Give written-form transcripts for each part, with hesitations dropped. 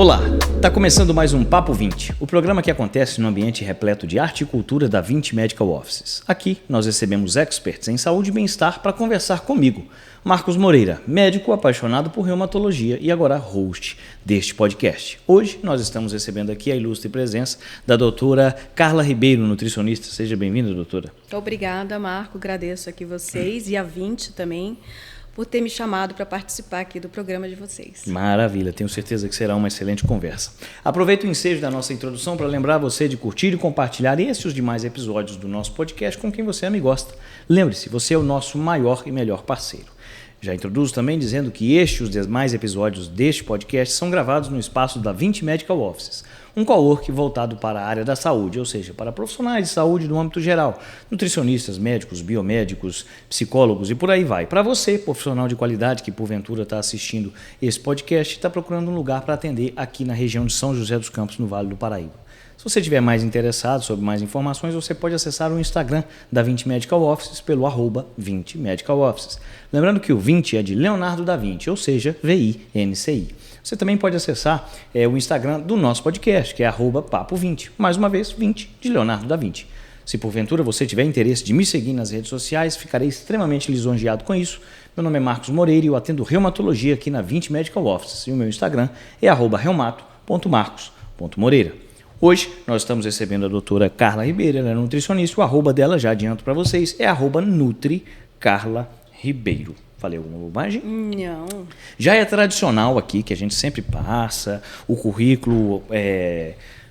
Olá, está começando mais um Papo 20, o programa que acontece no ambiente repleto de arte e cultura da 20 Medical Offices. Aqui nós recebemos experts em saúde e bem-estar para conversar comigo, Marcos Moreira, médico apaixonado por reumatologia e agora host deste podcast. Hoje nós estamos recebendo aqui a ilustre presença da doutora Carla Ribeiro, nutricionista. Seja bem-vinda, doutora. Obrigada, Marco. Agradeço aqui vocês e a 20 também por ter me chamado para participar aqui do programa de vocês. Maravilha, tenho certeza que será uma excelente conversa. Aproveito o ensejo da nossa introdução para lembrar você de curtir e compartilhar esse e os demais episódios do nosso podcast com quem você ama e gosta. Lembre-se, você é o nosso maior e melhor parceiro. Já introduzo também dizendo que este e os demais episódios deste podcast são gravados no espaço da 20 Medical Offices, um cowork voltado para a área da saúde, ou seja, para profissionais de saúde no âmbito geral, nutricionistas, médicos, biomédicos, psicólogos e por aí vai. Para você, profissional de qualidade que porventura está assistindo esse podcast e está procurando um lugar para atender aqui na região de São José dos Campos, no Vale do Paraíba. Se você estiver mais interessado sobre mais informações, você pode acessar o Instagram da 20 Medical Offices pelo @20 Medical Offices. Lembrando que o 20 é de Leonardo da Vinci, ou seja, VINCI. Você também pode acessar o Instagram do nosso podcast, que é @papo20. Mais uma vez, 20 de Leonardo da Vinci. Se porventura você tiver interesse de me seguir nas redes sociais, ficarei extremamente lisonjeado com isso. Meu nome é Marcos Moreira e eu atendo reumatologia aqui na 20 Medical Offices. E o meu Instagram é @reumato.marcos.moreira. Hoje nós estamos recebendo a doutora Carla Ribeiro, ela é nutricionista, o arroba dela já adianto para vocês, é @NutriCarlaRibeiro. Falei alguma bobagem? Não. Já é tradicional aqui que a gente sempre passa o currículo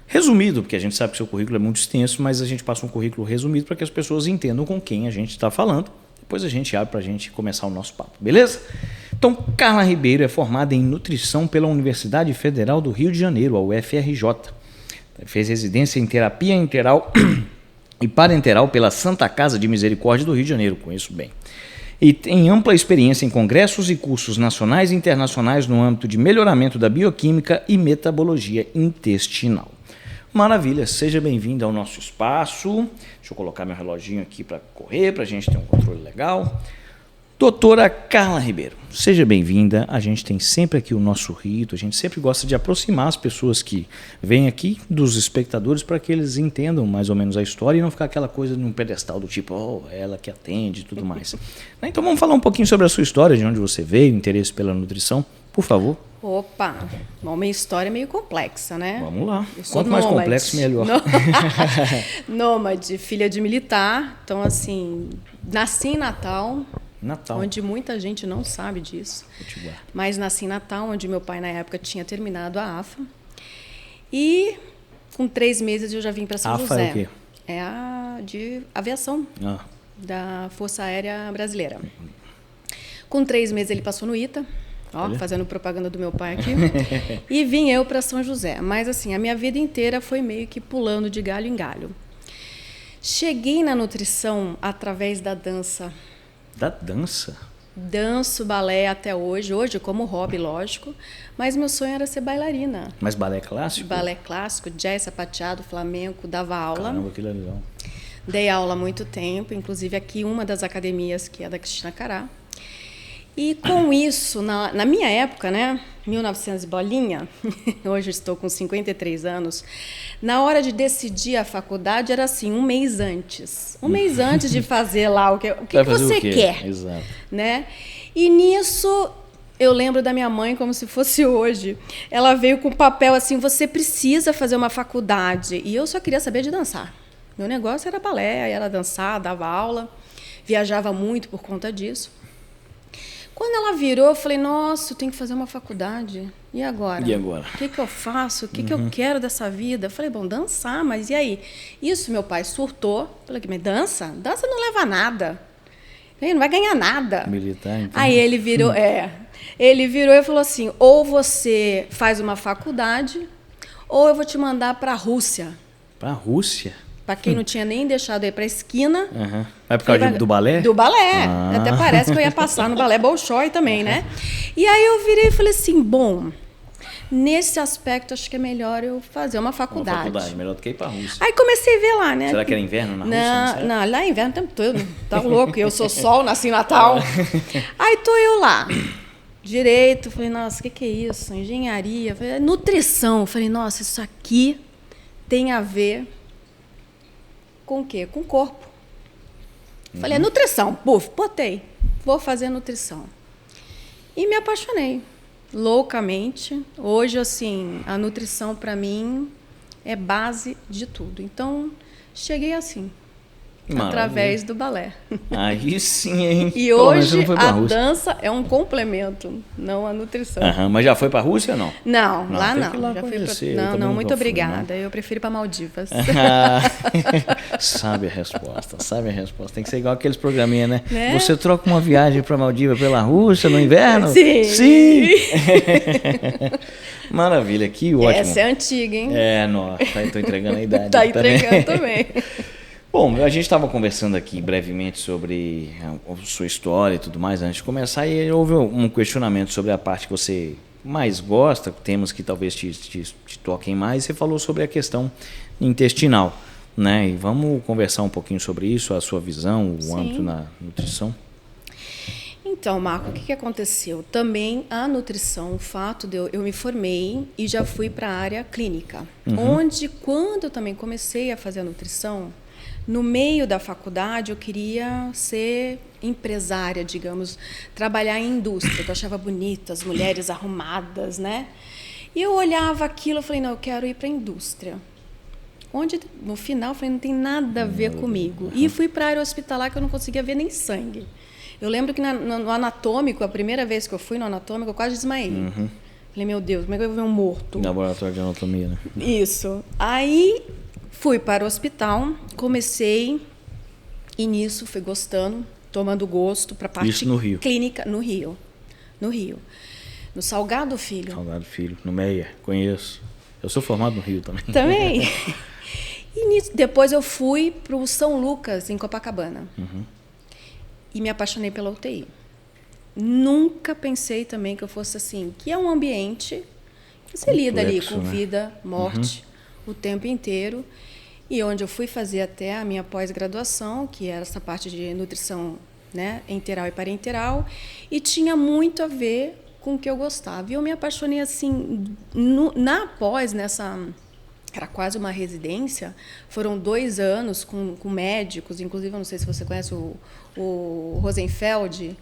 resumido, porque a gente sabe que o seu currículo é muito extenso, mas a gente passa um currículo resumido para que as pessoas entendam com quem a gente está falando. Depois a gente abre para a gente começar o nosso papo, beleza? Então, Carla Ribeiro é formada em nutrição pela Universidade Federal do Rio de Janeiro, a UFRJ. Fez residência em terapia enteral e parenteral pela Santa Casa de Misericórdia do Rio de Janeiro, conheço bem. E tem ampla experiência em congressos e cursos nacionais e internacionais no âmbito de melhoramento da bioquímica e metabologia intestinal. Maravilha, seja bem-vindo ao nosso espaço. Deixa eu colocar meu reloginho aqui para correr, para a gente ter um controle legal. Doutora Carla Ribeiro, seja bem-vinda. A gente tem sempre aqui o nosso rito, a gente sempre gosta de aproximar as pessoas que vêm aqui dos espectadores para que eles entendam mais ou menos a história e não ficar aquela coisa num pedestal do tipo, ela que atende e tudo mais. Então vamos falar um pouquinho sobre a sua história, de onde você veio, interesse pela nutrição, por favor. Opa, bom, minha história é meio complexa, né? Vamos lá, quanto mais complexo, melhor. Nômade, filha de militar, então assim, nasci em Natal, onde muita gente não sabe disso. Mas nasci em Natal, onde meu pai, na época, tinha terminado a AFA. E com 3 meses eu já vim para São José. AFA é o quê? É a de aviação da Força Aérea Brasileira. Com 3 meses ele passou no ITA, fazendo propaganda do meu pai aqui. E vim eu para São José. Mas assim, a minha vida inteira foi meio que pulando de galho em galho. Cheguei na nutrição através da dança. Da dança? Danço balé até hoje como hobby, lógico, mas meu sonho era ser bailarina. Mas balé clássico? Balé clássico, jazz, sapateado, flamenco, dava aula. Caramba, que legal. Dei aula há muito tempo, inclusive aqui uma das academias, que é da Cristina Cará. E com isso, na minha época, né, 1900 bolinha, hoje eu estou com 53 anos, na hora de decidir a faculdade era assim, um mês antes. Um mês antes de fazer lá o que você quer. Exato. Né? E nisso, eu lembro da minha mãe como se fosse hoje. Ela veio com papel assim, você precisa fazer uma faculdade. E eu só queria saber de dançar. Meu negócio era balé, era dançar, dava aula, viajava muito por conta disso. Quando ela virou, eu falei, nossa, eu tenho que fazer uma faculdade. E agora? E agora? O que eu faço? O que eu quero dessa vida? Eu falei, bom, dançar, mas e aí? Isso, meu pai surtou. Falei, mas dança? Dança não leva a nada. Ele não vai ganhar nada. Militar, então. Aí ele virou, ele virou e falou assim, ou você faz uma faculdade, ou eu vou te mandar para a Rússia. Para a Rússia? Para quem não tinha nem deixado ir para a esquina. É por causa do balé? Do balé. Até parece que eu ia passar no balé Bolshoi também, né? E aí eu virei e falei assim, bom, nesse aspecto acho que é melhor eu fazer uma faculdade. Uma faculdade, melhor do que ir para a Rússia. Aí comecei a ver lá, né? Será que era inverno na Rússia? Não, lá é inverno o tempo todo. Tá louco, eu sou sol, nasci em Natal. Aí tô eu lá. Direito, falei, nossa, o que é isso? Engenharia, falei, nutrição. Falei, nossa, isso aqui tem a ver com o quê? Com o corpo. Falei, nutrição. Puf, botei. Vou fazer nutrição. E me apaixonei loucamente. Hoje, assim, a nutrição, para mim, é base de tudo. Então, cheguei assim. Maravilha. Através do balé. Aí sim, hein? E hoje a dança é um complemento, não a nutrição. Mas já foi para a Rússia ou não? Não, lá tem não. que ir lá Já fui conhecer, pra... Não, muito fui, obrigada. Eu prefiro ir para Maldivas. Sabe a resposta, sabe a resposta. Tem que ser igual aqueles programinha, né? Você troca uma viagem para Maldivas pela Rússia no inverno? Sim. Sim. Maravilha, que ótimo. Essa é antiga, hein? Nossa, tô entregando a idade. Tá entregando também. Bom, a gente estava conversando aqui brevemente sobre a sua história e tudo mais antes de começar, e houve um questionamento sobre a parte que você mais gosta, temas que talvez te toquem mais. Você falou sobre a questão intestinal, né? E vamos conversar um pouquinho sobre isso, a sua visão, o âmbito na nutrição. Então, Marco, o que aconteceu? Também a nutrição, o fato de eu me formei e já fui para a área clínica, onde quando eu também comecei a fazer a nutrição, no meio da faculdade, eu queria ser empresária, digamos, trabalhar em indústria, que eu achava bonita, as mulheres arrumadas, né? E eu olhava aquilo e falei, não, eu quero ir para a indústria. Onde, no final, eu falei, não tem nada a ver comigo. E fui para a área hospitalar, que eu não conseguia ver nem sangue. Eu lembro que no anatômico, a primeira vez que eu fui no anatômico, eu quase desmaiei. Falei, meu Deus, como é que eu vou ver um morto? Laboratório de anatomia, né? Isso. Aí... fui para o hospital, comecei e nisso fui gostando, tomando gosto para a parte Isso no Rio. Clínica no Rio. No Salgado Filho. Salgado Filho, no Meia, conheço. Eu sou formado no Rio também. Também. E depois eu fui para o São Lucas, em Copacabana. E me apaixonei pela UTI. Nunca pensei também que eu fosse assim, que é um ambiente que você lida ali com vida, morte, o tempo inteiro. E onde eu fui fazer até a minha pós-graduação, que era essa parte de nutrição, né, enteral e parenteral, e tinha muito a ver com o que eu gostava. E eu me apaixonei assim, na pós, era quase uma residência, foram 2 anos com médicos, inclusive, eu não sei se você conhece o Rosenfeld.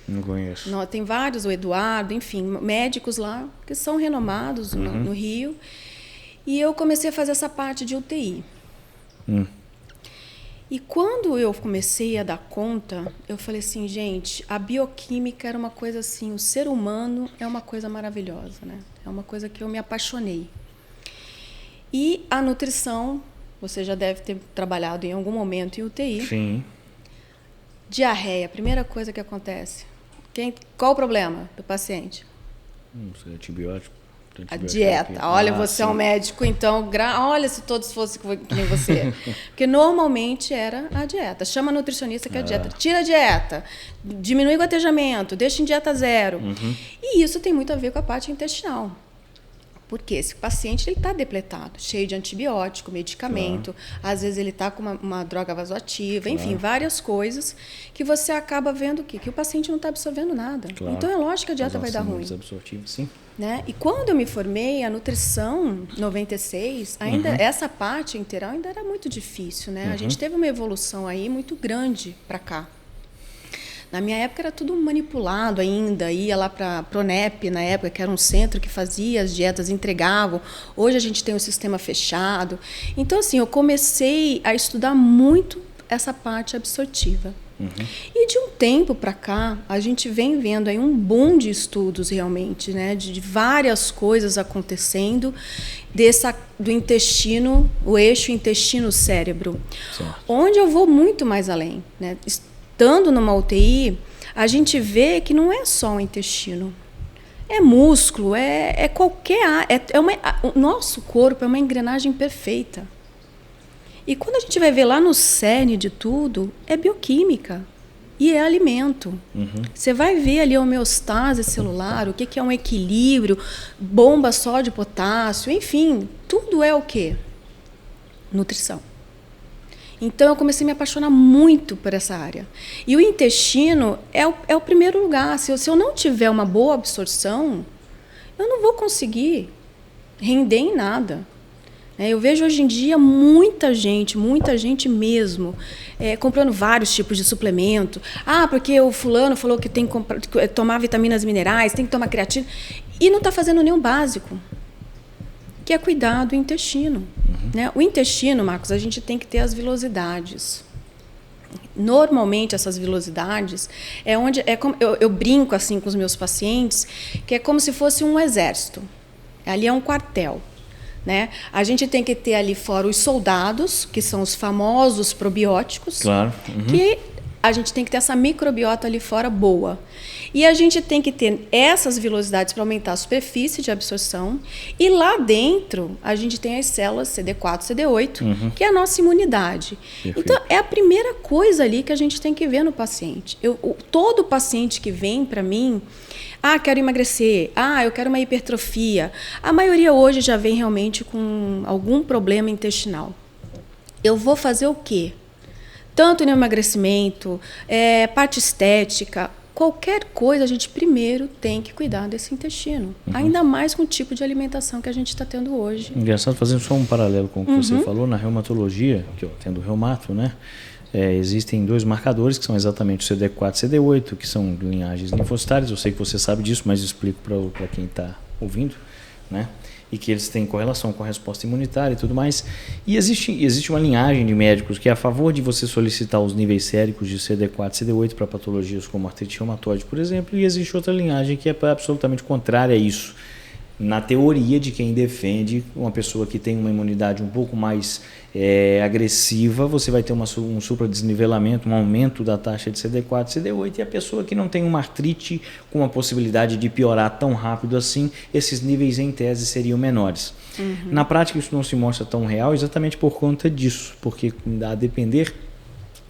Não conheço. Não, tem vários, o Eduardo, enfim, médicos lá que são renomados no Rio. E eu comecei a fazer essa parte de UTI. E quando eu comecei a dar conta, eu falei assim, gente, a bioquímica era uma coisa assim, o ser humano é uma coisa maravilhosa, né? É uma coisa que eu me apaixonei. E a nutrição, você já deve ter trabalhado em algum momento em UTI. Sim. Diarreia, a primeira coisa que acontece. Qual o problema do paciente? Não sei, antibiótico. A dieta. Olha, você é um médico, então, olha se todos fossem que nem você. Porque normalmente era a dieta. Chama nutricionista que é a dieta. Tira a dieta, diminui o gatejamento, deixa em dieta 0. E isso tem muito a ver com a parte intestinal. Porque esse paciente está depletado, cheio de antibiótico, medicamento, às vezes ele está com uma droga vasoativa, enfim, várias coisas que você acaba vendo que o paciente não está absorvendo nada. Então é lógico que a dieta vai dar ruim. Sim. Né? E quando eu me formei, a nutrição, 96, ainda essa parte integral ainda era muito difícil, né? A gente teve uma evolução aí muito grande para cá. Na minha época era tudo manipulado ainda, ia lá para a Pronep, na época, que era um centro que fazia as dietas, entregavam. Hoje a gente tem um sistema fechado. Então, assim, eu comecei a estudar muito essa parte absortiva. E de um tempo para cá, a gente vem vendo aí um boom de estudos realmente, né? De várias coisas acontecendo do intestino, o eixo intestino-cérebro. Onde eu vou muito mais além, né? Estando numa UTI, a gente vê que não é só o intestino. É músculo, é qualquer... o nosso corpo é uma engrenagem perfeita. E quando a gente vai ver lá no cerne de tudo, é bioquímica e é alimento. Você vai ver ali a homeostase celular, o que é um equilíbrio, bomba sódio, potássio, enfim, tudo é o quê? Nutrição. Então, eu comecei a me apaixonar muito por essa área. E o intestino é o primeiro lugar. Se eu não tiver uma boa absorção, eu não vou conseguir render em nada. Eu vejo hoje em dia muita gente mesmo, comprando vários tipos de suplemento. Porque o fulano falou que tem que tomar vitaminas minerais, tem que tomar creatina. E não está fazendo nenhum básico, que é cuidar do intestino. O intestino, Marcos, a gente tem que ter as vilosidades. Normalmente, essas vilosidades eu brinco assim com os meus pacientes, que é como se fosse um exército. Ali é um quartel. A gente tem que ter ali fora os soldados, que são os famosos probióticos, claro. Que a gente tem que ter essa microbiota ali fora boa. E a gente tem que ter essas vilosidades para aumentar a superfície de absorção. E lá dentro, a gente tem as células CD4, CD8, que é a nossa imunidade. Perfeito. Então, é a primeira coisa ali que a gente tem que ver no paciente. Todo paciente que vem para mim, quero emagrecer, eu quero uma hipertrofia. A maioria hoje já vem realmente com algum problema intestinal. Eu vou fazer o quê? Tanto no emagrecimento, parte estética, qualquer coisa, a gente primeiro tem que cuidar desse intestino. Ainda mais com o tipo de alimentação que a gente está tendo hoje. Engraçado, fazendo só um paralelo com o que você falou, na reumatologia, que eu tendo reumato, existem 2 marcadores, que são exatamente o CD4 e CD8, que são linhagens linfocitárias. Eu sei que você sabe disso, mas explico para quem está ouvindo, e que eles têm correlação com a resposta imunitária e tudo mais. E existe uma linhagem de médicos que é a favor de você solicitar os níveis séricos de CD4 e CD8 para patologias como artrite reumatoide, por exemplo, e existe outra linhagem que é absolutamente contrária a isso. Na teoria de quem defende uma pessoa que tem uma imunidade um pouco mais agressiva, você vai ter um supradesnivelamento, um aumento da taxa de CD4 e CD8, e a pessoa que não tem uma artrite com a possibilidade de piorar tão rápido assim, esses níveis em tese seriam menores. Na prática isso não se mostra tão real exatamente por conta disso, porque a depender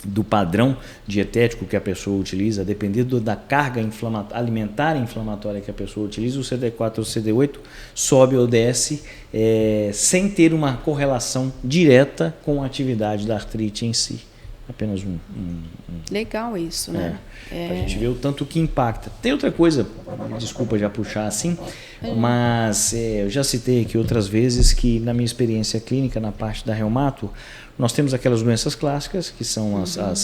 do padrão dietético que a pessoa utiliza, a depender da carga alimentar inflamatória que a pessoa utiliza, o CD4 ou o CD8 sobe ou desce sem ter uma correlação direta com a atividade da artrite em si. Apenas Legal isso, né? A gente vê o tanto que impacta. Tem outra coisa, desculpa já puxar assim, mas eu já citei aqui outras vezes que na minha experiência clínica na parte da reumato, nós temos aquelas doenças clássicas, que são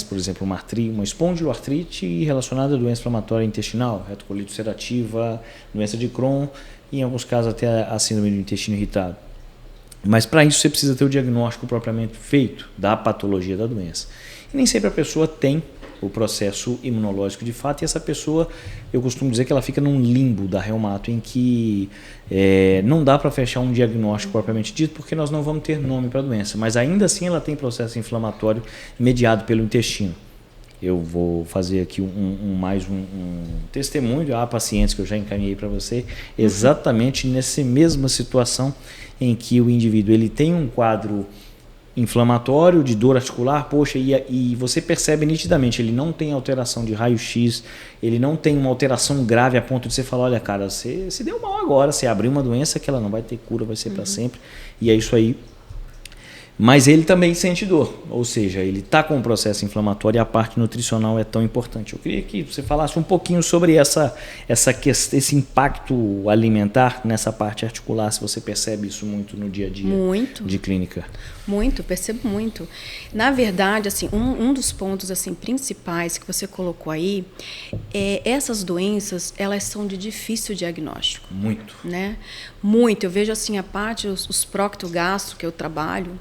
por exemplo, uma espondiloartrite relacionada à doença inflamatória intestinal, retocolite ulcerativa, doença de Crohn, e em alguns casos até a síndrome do intestino irritado. Mas para isso você precisa ter o diagnóstico propriamente feito da patologia da doença. E nem sempre a pessoa tem o processo imunológico de fato, e essa pessoa, eu costumo dizer que ela fica num limbo da reumato, em que não dá para fechar um diagnóstico propriamente dito, porque nós não vamos ter nome para a doença, mas ainda assim ela tem processo inflamatório mediado pelo intestino. Eu vou fazer aqui mais um testemunho. Há pacientes que eu já encaminhei para você, exatamente nessa mesma situação, em que o indivíduo ele tem um quadro inflamatório, de dor articular, e você percebe nitidamente, ele não tem alteração de raio-x, ele não tem uma alteração grave a ponto de você falar, olha cara, você se deu mal agora, você abriu uma doença que ela não vai ter cura, vai ser para sempre, e é isso aí. Mas ele também sente dor, ou seja, ele está com um processo inflamatório, e a parte nutricional é tão importante. Eu queria que você falasse um pouquinho sobre esse impacto alimentar nessa parte articular, se você percebe isso muito no dia a dia de clínica. Muito, percebo muito. Na verdade, assim, um dos pontos assim, principais que você colocou aí, essas doenças, elas são de difícil diagnóstico. Muito. Muito. Eu vejo assim, a parte, os proctogastro que eu trabalho,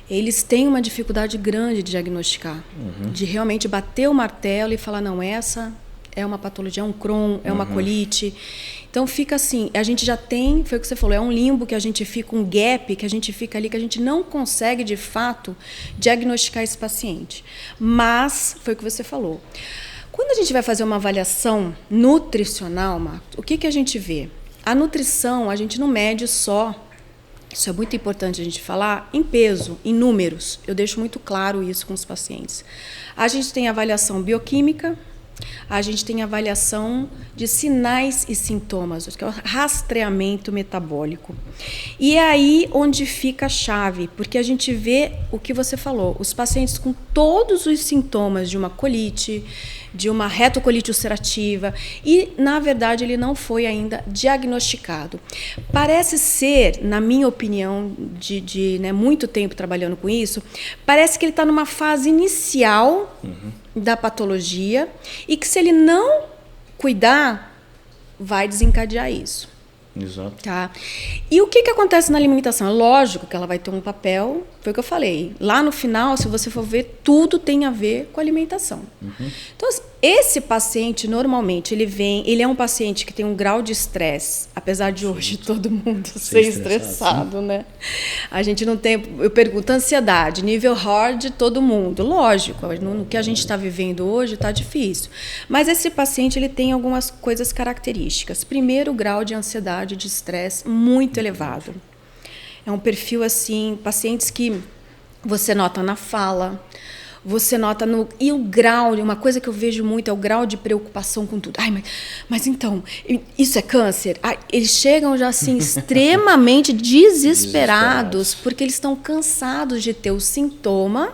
eles têm uma dificuldade grande de diagnosticar, de realmente bater o martelo e falar, não, essa é uma patologia, é um Crohn, é uma colite. Então fica assim, a gente já tem, foi o que você falou, é um limbo que a gente fica, um gap que a gente fica ali, que a gente não consegue de fato diagnosticar esse paciente. Mas, foi o que você falou, quando a gente vai fazer uma avaliação nutricional, Marcos, o que a gente vê? A nutrição, a gente não mede só, isso é muito importante a gente falar, em peso, em números. Eu deixo muito claro isso com os pacientes. A gente tem avaliação bioquímica, A gente tem avaliação de sinais e sintomas, que é o rastreamento metabólico. E é aí onde fica a chave, porque a gente vê o que você falou, os pacientes com todos os sintomas de uma colite, de uma retocolite ulcerativa, e, na verdade, ele não foi ainda diagnosticado. Parece ser, na minha opinião, de muito tempo trabalhando com isso, parece que ele está numa fase inicial da patologia e que, se ele não cuidar, vai desencadear isso. Exato. Tá? E o que acontece na alimentação? É lógico que ela vai ter um papel, foi o que eu falei. Lá no final, se você for ver, tudo tem a ver com a alimentação. Então, esse paciente, normalmente, ele é um paciente que tem um grau de estresse, apesar de hoje todo mundo ser estressado, né? A gente não tem... Eu pergunto, ansiedade, nível hard, todo mundo. Lógico, no que a gente está vivendo hoje está difícil. Mas esse paciente, ele tem algumas coisas características. Primeiro, o grau de ansiedade, de estresse muito elevado. É um perfil assim, pacientes que você nota na fala, você nota no... E o grau, uma coisa que eu vejo muito é o grau de preocupação com tudo. Ai, mas então, isso é câncer? Ai, eles chegam já assim extremamente desesperados, porque eles estão cansados de ter o sintoma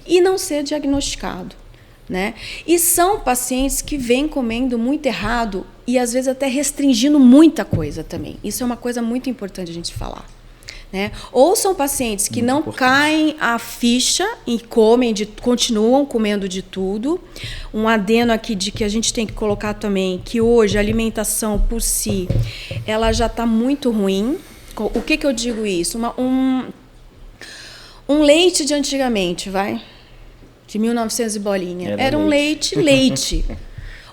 e não ser diagnosticado. Né? E são pacientes que vêm comendo muito errado e às vezes até restringindo muita coisa também. Isso é uma coisa muito importante a gente falar. Né? Ou são pacientes que não caem a ficha e continuam comendo de tudo. Um adeno aqui de que a gente tem que colocar também, que hoje a alimentação por si, ela já está muito ruim. O que eu digo isso? Um leite de antigamente, de 1900 e bolinha. Era um leite.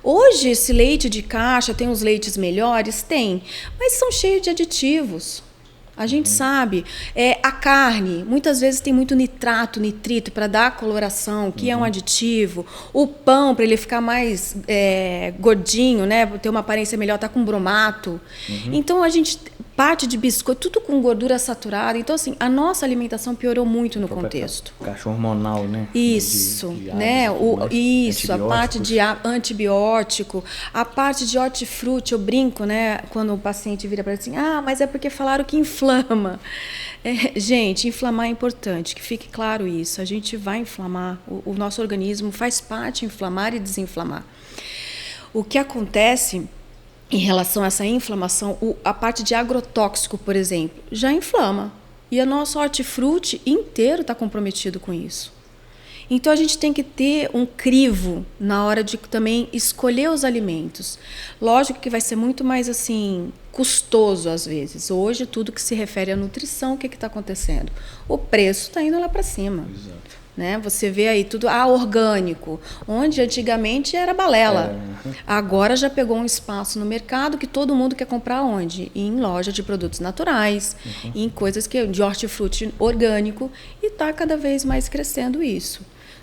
Hoje, esse leite de caixa, tem uns leites melhores? Tem, mas são cheios de aditivos. A gente sabe. A carne, muitas vezes tem muito nitrato, nitrito, para dar coloração, que é um aditivo. O pão, para ele ficar mais gordinho, né, ter uma aparência melhor, tá com bromato. Então, a gente... Parte de biscoito, tudo com gordura saturada. Então, assim, a nossa alimentação piorou muito no contexto. Caixa hormonal, né? Isso, né? A parte de antibiótico, a parte de hortifruti, eu brinco, né? Quando o paciente vira para mim assim, mas é porque falaram que inflama. Gente, inflamar é importante, que fique claro isso. A gente vai inflamar, o nosso organismo faz parte inflamar e desinflamar. O que acontece... Em relação a essa inflamação, a parte de agrotóxico, por exemplo, já inflama. E o nosso hortifruti inteiro está comprometido com isso. Então, a gente tem que ter um crivo na hora de também escolher os alimentos. Lógico que vai ser muito mais assim custoso, às vezes. Hoje, tudo que se refere à nutrição, o que está acontecendo? O preço está indo lá para cima. Exato. Né? Você vê aí tudo orgânico, onde antigamente era balela. Agora já pegou um espaço no mercado que todo mundo quer comprar onde? Em loja de produtos naturais, em coisas de hortifruti orgânico, e está cada vez mais crescendo isso.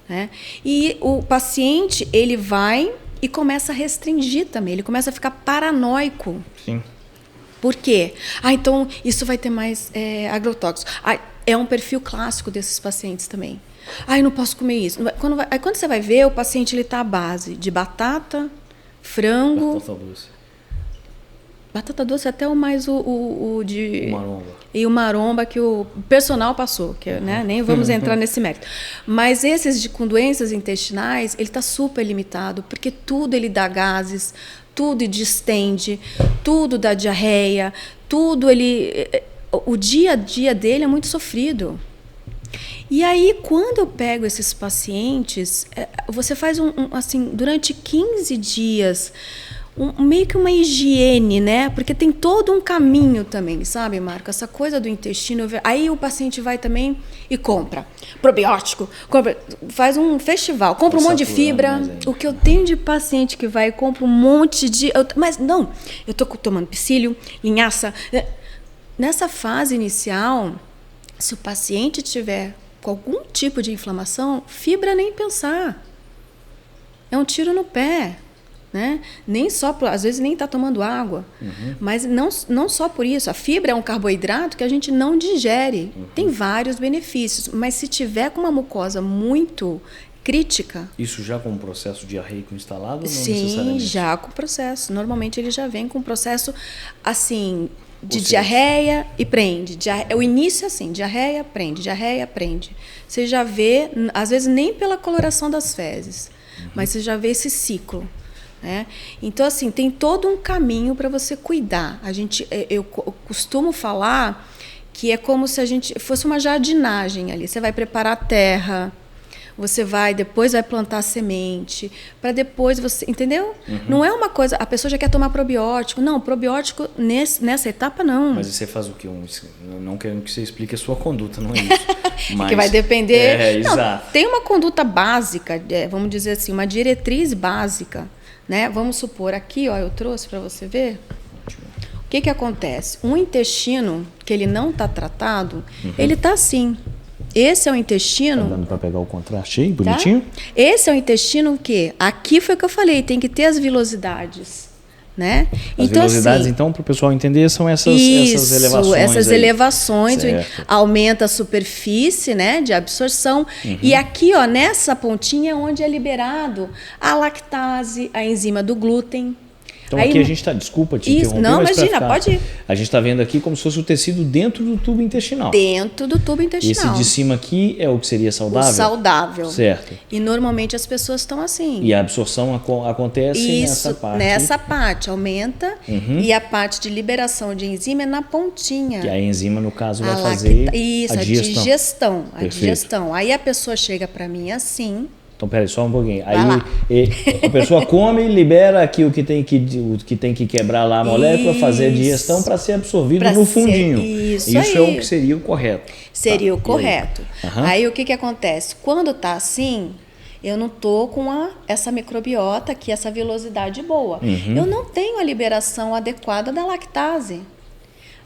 Né? E o paciente, ele vai e começa a restringir também, ele começa a ficar paranoico. Sim. Por quê? Então isso vai ter mais agrotóxico. É um perfil clássico desses pacientes também. Não posso comer isso. Quando você vai ver, o paciente está à base de batata, frango... Batata doce. Batata doce até o mais o de... O maromba. E o maromba que o personal passou, que, né, nem vamos entrar nesse mérito. Mas esses com doenças intestinais, ele está super limitado, porque tudo ele dá gases, tudo distende, tudo dá diarreia, tudo ele... O dia a dia dele é muito sofrido. E aí, quando eu pego esses pacientes, você faz assim, durante 15 dias, meio que uma higiene, né? Porque tem todo um caminho também, sabe, Marco? Essa coisa do intestino. Aí o paciente vai também e compra probiótico, faz um festival, compra um monte de fibra. O que eu tenho de paciente que vai e compra um monte de... Mas não, eu estou tomando psyllium, linhaça. Nessa fase inicial, se o paciente tiver com algum tipo de inflamação, fibra nem pensar. É um tiro no pé. Né? Nem só às vezes nem está tomando água, mas não só por isso. A fibra é um carboidrato que a gente não digere. Tem vários benefícios, mas se tiver com uma mucosa muito crítica. Isso já com o processo diarreico instalado ou não Sim, necessariamente? já com o processo. Normalmente ele já vem com o processo assim de Ou seja, diarreia e prende. O início é assim, diarreia, prende, diarreia, prende. Você já vê, às vezes nem pela coloração das fezes, mas você já vê esse ciclo. Né? Então, assim, tem todo um caminho para você cuidar. Eu costumo falar que é como se a gente fosse uma jardinagem ali. Você vai preparar a terra, depois vai plantar a semente, para depois você, entendeu? Não é uma coisa, a pessoa já quer tomar probiótico. Não, probiótico nessa etapa não. Mas você faz o quê? Não quero que você explique a sua conduta, não é isso. Mas, que vai depender. Não, exato. tem uma conduta básica, vamos dizer assim, uma diretriz básica. Né? Vamos supor, aqui ó, eu trouxe para você ver. O que acontece? Um intestino que ele não está tratado, ele está assim. Esse é o intestino... Tá dando para pegar o contraste aí, bonitinho? Tá? Esse é o intestino que... Aqui foi o que eu falei, tem que ter as vilosidades. Né? As então, vilosidades, assim, então, para o pessoal entender, são essas elevações. Essas aí. elevações, Certo. aumenta a superfície, né, de absorção. E aqui, ó, nessa pontinha é onde é liberado a lactase, a enzima do glúten. Então aí, aqui a gente está, desculpa te interromper, não, mas imagina, pode ir. A gente está vendo aqui como se fosse o tecido dentro do tubo intestinal. Dentro do tubo intestinal. Esse de cima aqui é o que seria saudável? O saudável. Certo. E normalmente as pessoas estão assim. E a absorção acontece nessa parte. Aumenta. E a parte de liberação de enzima é na pontinha. Que a enzima, no caso, vai fazer a digestão. A digestão. Aí a pessoa chega para mim assim... Então, peraí, só um pouquinho. Aí a pessoa come e libera aqui o que tem que quebrar lá a molécula, fazer a digestão para ser absorvido no fundinho. Isso é o que seria o correto. Seria o correto. Aí o que acontece? Quando está assim, eu não estou com essa microbiota aqui, essa vilosidade boa. Eu não tenho a liberação adequada da lactase.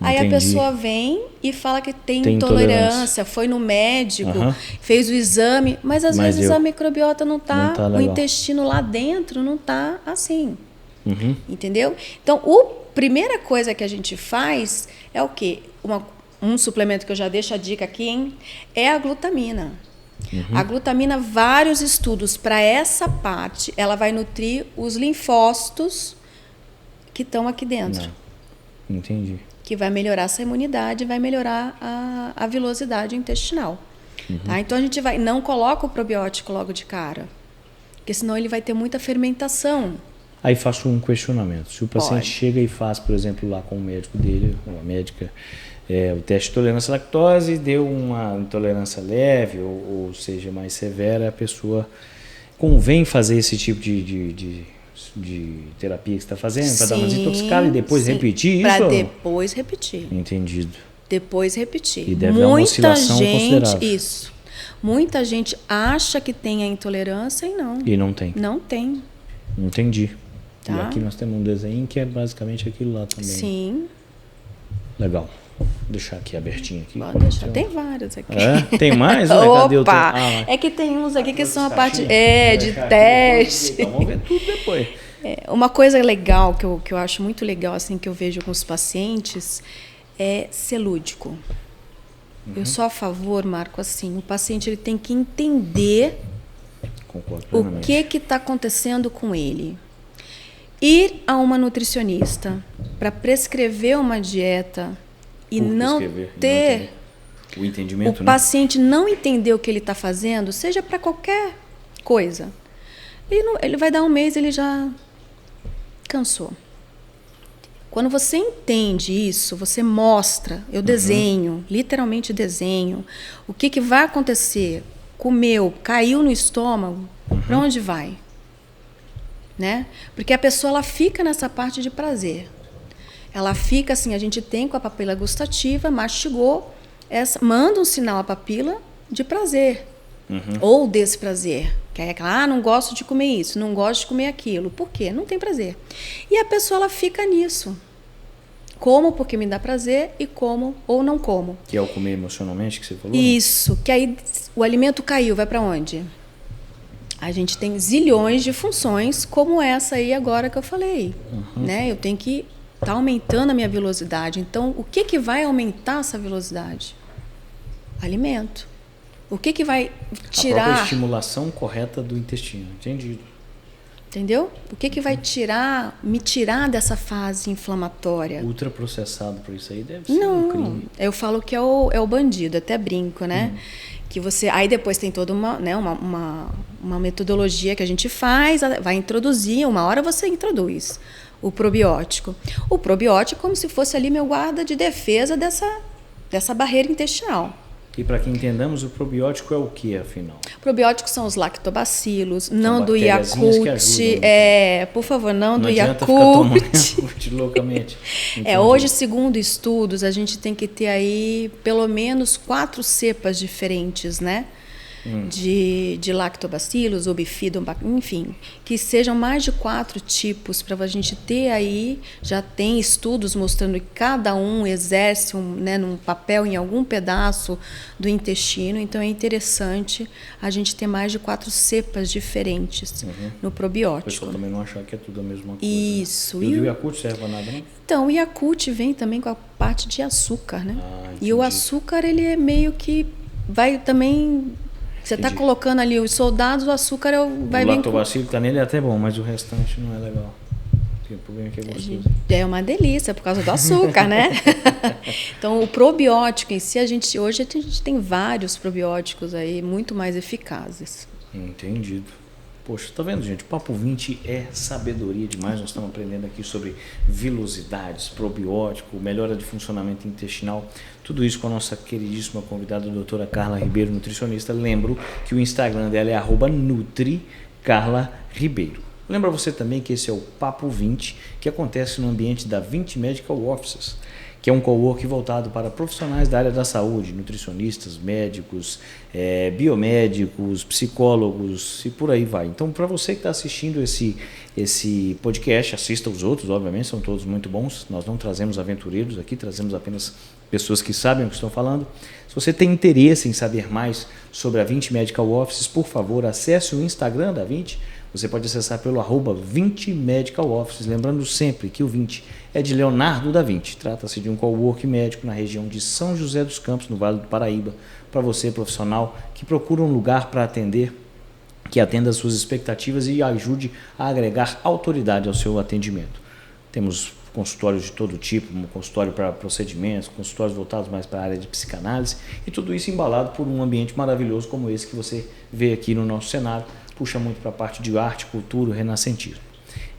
Aí a pessoa vem e fala que tem intolerância, foi no médico, fez o exame, mas às vezes a microbiota não tá o intestino lá dentro não está assim. Entendeu? Então, a primeira coisa que a gente faz é o quê? Um suplemento que eu já deixo a dica aqui, hein? É a glutamina. A glutamina, vários estudos para essa parte, ela vai nutrir os linfócitos que estão aqui dentro. Não. Entendi. Que vai melhorar essa imunidade, vai melhorar a vilosidade intestinal. Tá? Então, a gente não coloca o probiótico logo de cara, porque senão ele vai ter muita fermentação. Aí faço um questionamento. Se o paciente chega e faz, por exemplo, lá com o médico dele, ou a médica, o teste de tolerância à lactose, deu uma intolerância leve, ou seja, mais severa, a pessoa convém fazer esse tipo de terapia que você está fazendo para dar uma desintoxicada e depois repetir isso? Para depois repetir. Entendido. Depois repetir. E deve dar uma oscilação considerável. Isso. Muita gente acha que tem a intolerância e não. E não tem. Não tem. Entendi. Tá? E aqui nós temos um desenho que é basicamente aquilo lá também. Sim. Legal. Vou deixar aqui abertinho aqui. Pode deixar. Tem vários aqui. Tem mais? Opa! É que tem uns aqui que são a parte de teste. Então vamos ver tudo depois. Uma coisa legal que eu acho muito legal assim que eu vejo com os pacientes é ser lúdico. Eu sou a favor, Marco, assim, o paciente ele tem que entender o que está acontecendo com ele. Ir a uma nutricionista para prescrever uma dieta e não ter o entendimento, o paciente não entender o que ele está fazendo, seja para qualquer coisa, ele vai dar um mês, ele já cansou. Quando você entende isso, você mostra, eu desenho, literalmente desenho, o que vai acontecer, comeu, caiu no estômago, para onde vai? Né? Porque a pessoa ela fica nessa parte de prazer. Ela fica assim, a gente tem com a papila gustativa, mastigou, manda um sinal à papila de prazer. Ou desprazer. Que é aquela, não gosto de comer isso, não gosto de comer aquilo. Por quê? Não tem prazer. E a pessoa ela fica nisso. Como porque me dá prazer e como ou não como. Que é o comer emocionalmente que você falou? Isso. Que aí o alimento caiu, vai para onde? A gente tem zilhões de funções como essa aí agora que eu falei. Né? Eu tenho que estar aumentando a minha velocidade. Então, o que vai aumentar essa velocidade? Alimento. O que vai A tirar... própria estimulação correta do intestino. Entendido. Entendeu? O que vai me tirar dessa fase inflamatória? Ultraprocessado por isso aí deve ser Não, um crime. eu falo que é o bandido, até brinco, né? Que você, aí depois tem toda uma metodologia que a gente faz, vai introduzir, uma hora você introduz o probiótico. O probiótico é como se fosse ali meu guarda de defesa dessa barreira intestinal. E para que entendamos, o probiótico é o que, afinal? Probióticos são os lactobacilos, não do bactériazinhas que Yakult. ajudam. Por favor, não do adianta ficar tomando Yakult. Yakult loucamente. Hoje, segundo estudos, a gente tem que ter aí pelo menos 4 cepas diferentes, né? De lactobacilos, ou bifidum, enfim, que sejam mais de 4 tipos para a gente ter aí, já tem estudos mostrando que cada um exerce num papel em algum pedaço do intestino, então é interessante a gente ter mais de 4 cepas diferentes no probiótico. O pessoal também não achar que é tudo a mesma coisa. Isso. Né? E o Yakult serve para nada, não? Então, o Yakult vem também com a parte de açúcar, né? Entendi. E o açúcar, ele é meio que vai também... Você está colocando ali os soldados, o açúcar vai o bem... O lactobacilo que tá nele é até bom, mas o restante não é legal. O problema é que é gostoso. É uma delícia por causa do açúcar, né? Então, o probiótico em si, hoje a gente tem vários probióticos aí muito mais eficazes. Entendido. Poxa, tá vendo, gente? O Papo 20 é sabedoria demais. Nós estamos aprendendo aqui sobre vilosidades, probiótico, melhora de funcionamento intestinal. Tudo isso com a nossa queridíssima convidada, a doutora Carla Ribeiro, nutricionista. Lembro que o Instagram dela é @NutriCarlaRibeiro. Lembra você também que esse é o Papo 20, que acontece no ambiente da 20 Medical Offices, que é um coworking voltado para profissionais da área da saúde, nutricionistas, médicos, biomédicos, psicólogos e por aí vai. Então, para você que está assistindo esse podcast, assista os outros, obviamente, são todos muito bons. Nós não trazemos aventureiros aqui, trazemos apenas pessoas que sabem o que estão falando. Se você tem interesse em saber mais sobre a 20 Medical Offices, por favor, acesse o Instagram da 20. Você pode acessar pelo @20 Medical Offices, lembrando sempre que o 20 é de Leonardo da Vinci. Trata-se de um coworking médico na região de São José dos Campos, no Vale do Paraíba, para você, profissional, que procura um lugar para atender, que atenda às suas expectativas e ajude a agregar autoridade ao seu atendimento. Temos consultórios de todo tipo, um consultório para procedimentos, consultórios voltados mais para a área de psicanálise, e tudo isso embalado por um ambiente maravilhoso como esse que você vê aqui no nosso cenário. Puxa muito para a parte de arte, cultura, renascentismo.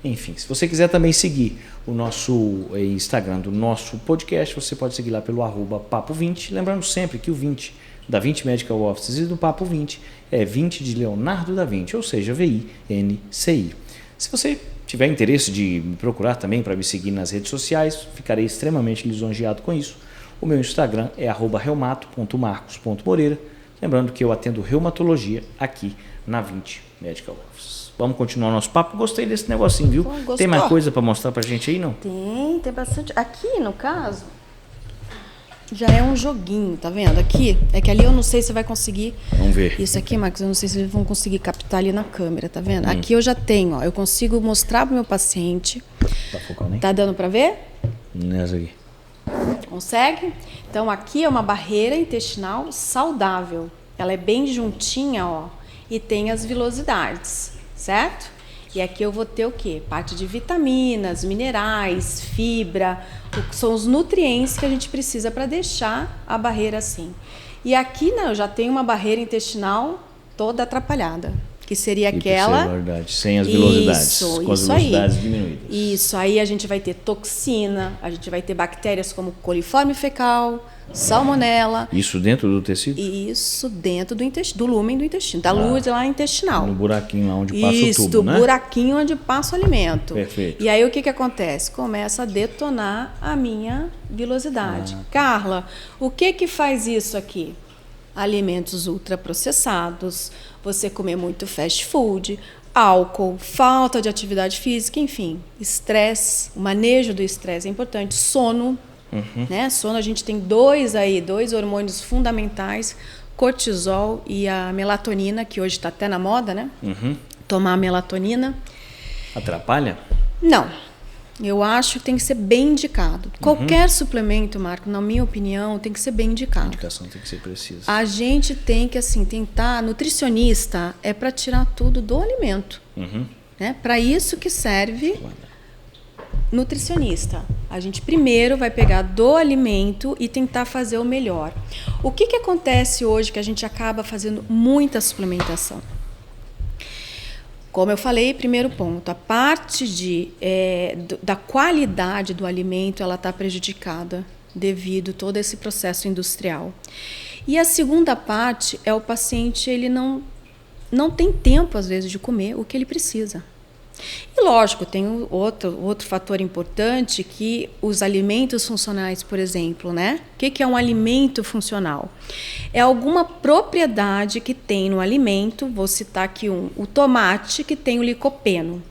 Enfim, se você quiser também seguir o nosso Instagram do nosso podcast, você pode seguir lá pelo @Papo20. Lembrando sempre que o 20 da 20 Medical Offices e do Papo 20 é 20 de Leonardo da Vinci, ou seja, VINCI. Se você tiver interesse de me procurar também para me seguir nas redes sociais, ficarei extremamente lisonjeado com isso. O meu Instagram é @reumato.marcos.moreira. Lembrando que eu atendo reumatologia aqui na 20 Medical Office. Vamos continuar o nosso papo. Gostei desse negocinho, viu? Gostou? Tem mais coisa para mostrar pra gente aí, não? Tem bastante. Aqui, no caso, já é um joguinho, tá vendo? Aqui, é que ali eu não sei se vai conseguir... Vamos ver. Isso aqui, Marcos, eu não sei se eles vão conseguir captar ali na câmera, tá vendo? Aqui eu já tenho, ó, eu consigo mostrar pro meu paciente. Tá focando, hein? Tá dando para ver? Nessa aqui. Consegue? Então, aqui é uma barreira intestinal saudável. Ela é bem juntinha, ó, e tem as vilosidades, certo? E aqui eu vou ter o quê? Parte de vitaminas, minerais, fibra, são os nutrientes que a gente precisa para deixar a barreira assim. E aqui, né, eu já tenho uma barreira intestinal toda atrapalhada, que seria aquela... Verdade, sem as vilosidades, com as velocidades diminuídas. Isso, aí a gente vai ter toxina, a gente vai ter bactérias como coliforme fecal, salmonela. Isso dentro do tecido? Isso dentro do intestino, do lúmen do intestino, da luz lá intestinal. No buraquinho lá onde passa o tubo, Isso, do buraquinho onde passa o alimento. Perfeito. E aí o que acontece? Começa a detonar a minha vilosidade. Carla, o que faz isso aqui? Alimentos ultraprocessados, você comer muito fast food, álcool, falta de atividade física, enfim, estresse, o manejo do estresse é importante, sono, né? Sono, a gente tem dois hormônios fundamentais, cortisol e a melatonina, que hoje está até na moda, né? Tomar melatonina. Atrapalha? Não. Eu acho que tem que ser bem indicado. Qualquer suplemento, Marco, na minha opinião, tem que ser bem A indicado. indicação tem que ser precisa. A gente tem que, assim, tentar... Nutricionista é para tirar tudo do alimento. Né? Para isso que serve nutricionista. A gente primeiro vai pegar do alimento e tentar fazer o melhor. O que acontece hoje que a gente acaba fazendo muita suplementação? Como eu falei, primeiro ponto, a parte da qualidade do alimento ela está prejudicada devido a todo esse processo industrial. E a segunda parte é o paciente, ele não tem tempo, às vezes, de comer o que ele precisa. E, lógico, tem outro fator importante que os alimentos funcionais, por exemplo, né? O que é um alimento funcional? É alguma propriedade que tem no alimento, vou citar aqui o tomate, que tem o licopeno.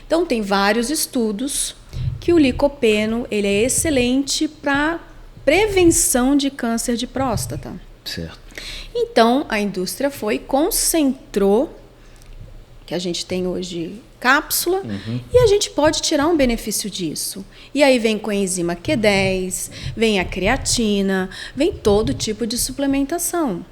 Então, tem vários estudos que o licopeno ele é excelente para prevenção de câncer de próstata. Certo. Então, a indústria foi e concentrou, que a gente tem hoje cápsula, e a gente pode tirar um benefício disso. E aí vem coenzima Q10, vem a creatina, vem todo tipo de suplementação.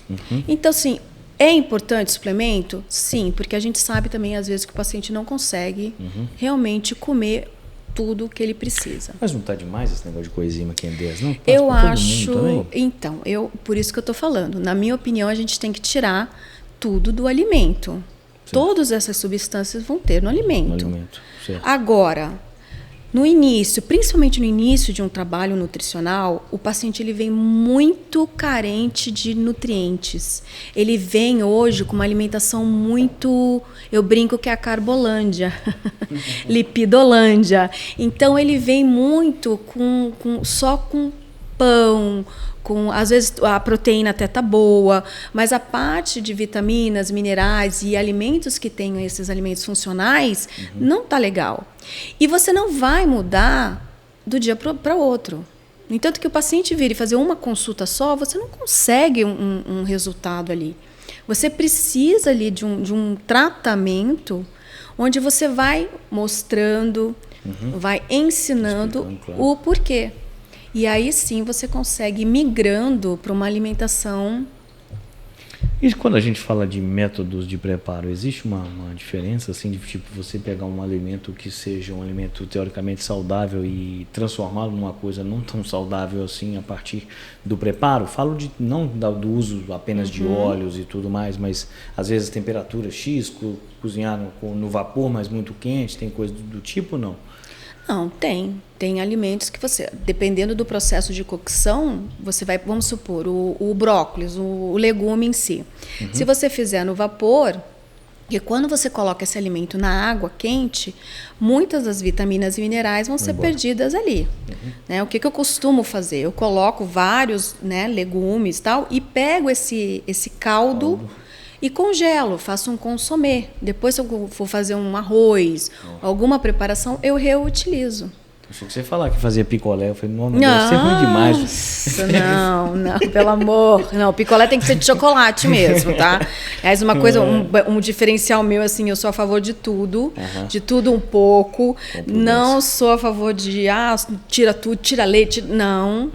Então, assim, é importante suplemento? Sim, porque a gente sabe também, às vezes, que o paciente não consegue realmente comer tudo o que ele precisa. Mas não está demais esse negócio de coenzima Q10, não? Passa Eu pra todo acho... mundo também? Então, por isso que eu estou falando. Na minha opinião, a gente tem que tirar tudo do alimento. Sim. Todas essas substâncias vão ter no alimento. Certo. Agora, no início, principalmente no início de um trabalho nutricional, o paciente ele vem muito carente de nutrientes. Ele vem hoje com uma alimentação muito, eu brinco que é a carbolândia, lipidolândia. Então ele vem muito só com pão, às vezes a proteína até tá boa, mas a parte de vitaminas, minerais e alimentos que tenham esses alimentos funcionais não tá legal. E você não vai mudar do dia para o outro. No entanto, que o paciente vir e fazer uma consulta só, você não consegue um resultado ali. Você precisa ali de um tratamento onde você vai mostrando, vai ensinando o porquê. E aí sim você consegue ir migrando para uma alimentação. E quando a gente fala de métodos de preparo, existe uma diferença assim de tipo você pegar um alimento que seja um alimento teoricamente saudável e transformá-lo numa coisa não tão saudável assim a partir do preparo? Falo não do uso apenas de óleos e tudo mais, mas às vezes temperatura X, cozinhar no vapor, mas muito quente, tem coisa do tipo, não? Não, tem alimentos que você, dependendo do processo de cocção, você vai, vamos supor, o brócolis, o legume em si. Se você fizer no vapor, e quando você coloca esse alimento na água quente, muitas das vitaminas e minerais vão ser perdidas ali. Né? O que eu costumo fazer? Eu coloco vários, né, legumes e tal, e pego esse caldo e congelo, faço um consomê. Depois, se eu for fazer um arroz, alguma preparação, eu reutilizo. Se você falar que fazia picolé, eu falei, não deve ser ruim demais. Nossa, não, pelo amor. Não, picolé tem que ser de chocolate mesmo, tá? Aliás, uma coisa, um diferencial meu, assim, eu sou a favor de tudo um pouco. Não sou a favor de, tira tudo, tira leite. Não.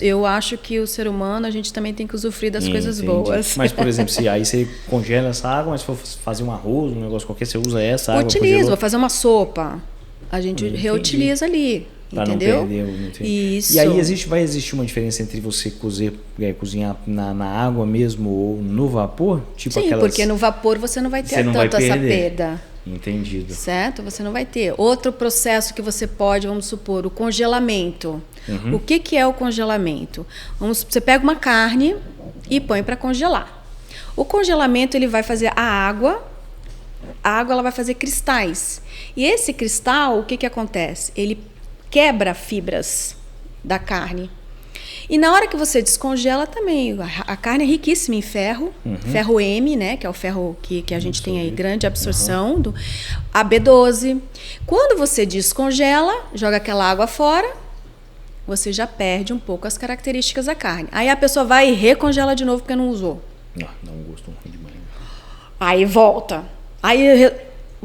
Eu acho que o ser humano, a gente também tem que usufruir das coisas boas. Mas, por exemplo, se aí você congela essa água, mas se for fazer um arroz, um negócio qualquer, você usa essa água? Utilizo, vou fazer uma sopa. A gente reutiliza ali, pra entendeu? Não perder, Isso. E aí vai existir uma diferença entre você cozinhar na água mesmo ou no vapor? Tipo sim, porque no vapor você não vai ter tanto essa perda. Entendido. Certo? Você não vai ter. Outro processo que você pode, vamos supor, o congelamento. O que é o congelamento? Você pega uma carne e põe para congelar. O congelamento ele vai fazer a água ela vai fazer cristais. E esse cristal, o que acontece? Ele quebra fibras da carne. E na hora que você descongela também, a carne é riquíssima em ferro, ferro M, né, que é o ferro que a gente tem aí, grande absorção, a B12. Quando você descongela, joga aquela água fora, você já perde um pouco as características da carne. Aí a pessoa vai e recongela de novo porque não usou. Não gosto ruim demais. Aí volta. Aí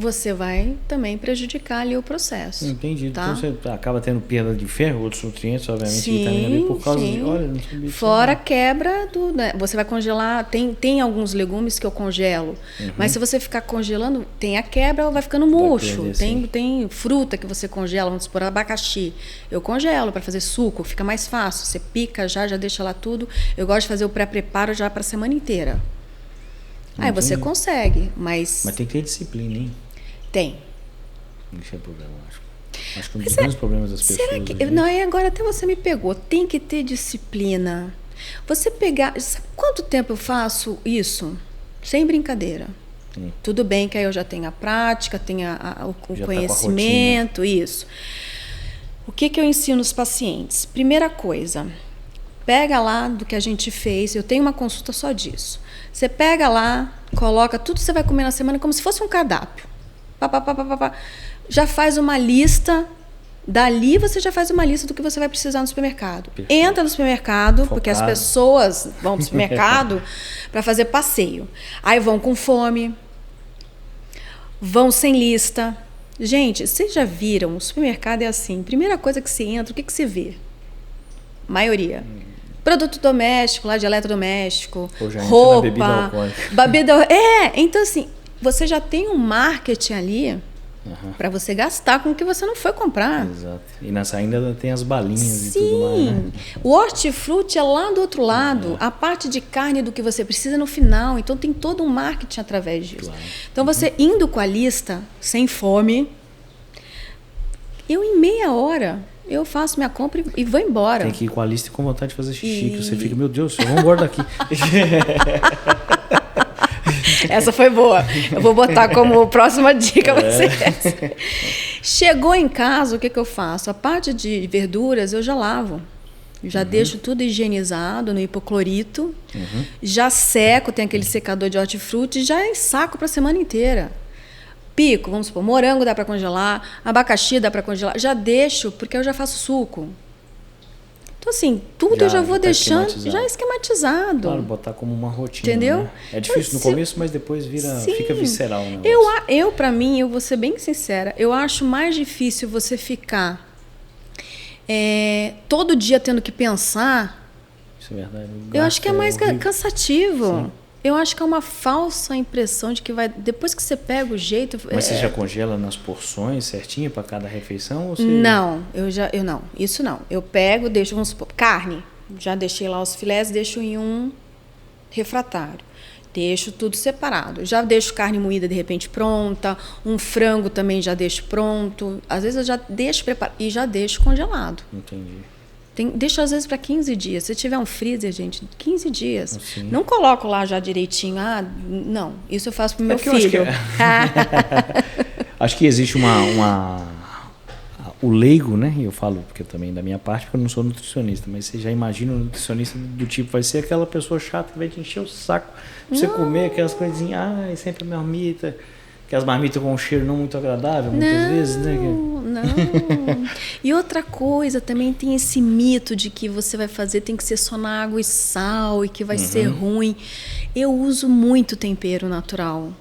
você vai também prejudicar ali o processo. Entendi. Tá? Então você acaba tendo perda de ferro, outros nutrientes, obviamente, Sim, vitamina B, por causa sim. de... Olha, não sabia disso, Fora a não. quebra do... Né? Você vai congelar... Tem alguns legumes que eu congelo. Mas se você ficar congelando, tem a quebra, vai ficando murcho. perder, sim. Tem fruta que você congela, vamos supor, abacaxi. Eu congelo para fazer suco, fica mais fácil. Você pica já deixa lá tudo. Eu gosto de fazer o pré-preparo já para a semana inteira. Aí você consegue, mas... Mas tem que ter disciplina, hein? Tem. Isso é problema, acho. Acho que um dos grandes problemas das pessoas... Será que... Não, agora até você me pegou. Tem que ter disciplina. Você pegar... Sabe quanto tempo eu faço isso? Sem brincadeira. Tudo bem que aí eu já tenho a prática, tenho o Já conhecimento, isso. O que eu ensino os pacientes? Primeira coisa, pega lá do que a gente fez, eu tenho uma consulta só disso. Você pega lá, coloca tudo que você vai comer na semana como se fosse um cardápio. Já faz uma lista, dali você já faz uma lista do que você vai precisar no supermercado. Perfeito. Entra no supermercado, focado. Porque as pessoas vão para o supermercado para fazer passeio. Aí vão com fome, vão sem lista. Gente, vocês já viram, o supermercado é assim, primeira coisa que você entra, o que você vê? Maioria. Produto doméstico, lá de eletrodoméstico, roupa, bebida alcoólica. Então assim, você já tem um marketing ali para você gastar com o que você não foi comprar. Exato. E nessa ainda tem as balinhas. Sim. E tudo mais, né? O hortifruti é lá do outro lado. A parte de carne do que você precisa no final. Então tem todo um marketing através disso. Claro. Então você indo com a lista, sem fome, eu em meia hora eu faço minha compra e vou embora. Tem que ir com a lista e com vontade de fazer xixi, que você fica, meu Deus, vamos embora daqui. Essa foi boa. Eu vou botar como próxima dica pra você. Chegou em casa, o que eu faço? A parte de verduras eu já lavo. Já deixo tudo higienizado no hipoclorito. Já seco, tem aquele secador de hortifruti e já saco para a semana inteira. Pico, vamos supor, morango dá para congelar, abacaxi dá para congelar. Já deixo, porque eu já faço suco. Então, assim, tudo eu já vou deixando já esquematizado. Claro, botar como uma rotina. Entendeu? Né? É difícil no começo, mas depois fica visceral. Né? Eu para mim, eu vou ser bem sincera, eu acho mais difícil você ficar todo dia tendo que pensar. Isso é verdade. Eu acho que é mais cansativo. Sim. Eu acho que é uma falsa impressão de que vai... Depois que você pega o jeito... Mas você já congela nas porções certinho para cada refeição? Ou você... Não, eu não. Isso não. Eu pego, deixo, vamos supor, carne. Já deixei lá os filés, deixo em um refratário. Deixo tudo separado. Já deixo carne moída, de repente, pronta. Um frango também já deixo pronto. Às vezes eu já deixo preparado e já deixo congelado. Entendi. Deixo às vezes para 15 dias. Se tiver um freezer, gente, 15 dias. Assim. Não coloco lá já direitinho. Não, isso eu faço pro meu filho. Acho que existe o leigo, né? Eu falo porque também da minha parte, porque eu não sou nutricionista, mas você já imagina um nutricionista do tipo, vai ser aquela pessoa chata que vai te encher o saco pra você comer aquelas coisinhas, sempre a marmita. Aquelas marmitas com um cheiro não muito agradável, muitas vezes, né? Não. E outra coisa, também tem esse mito de que você vai fazer, tem que ser só na água e sal, e que vai ser ruim. Eu uso muito tempero natural.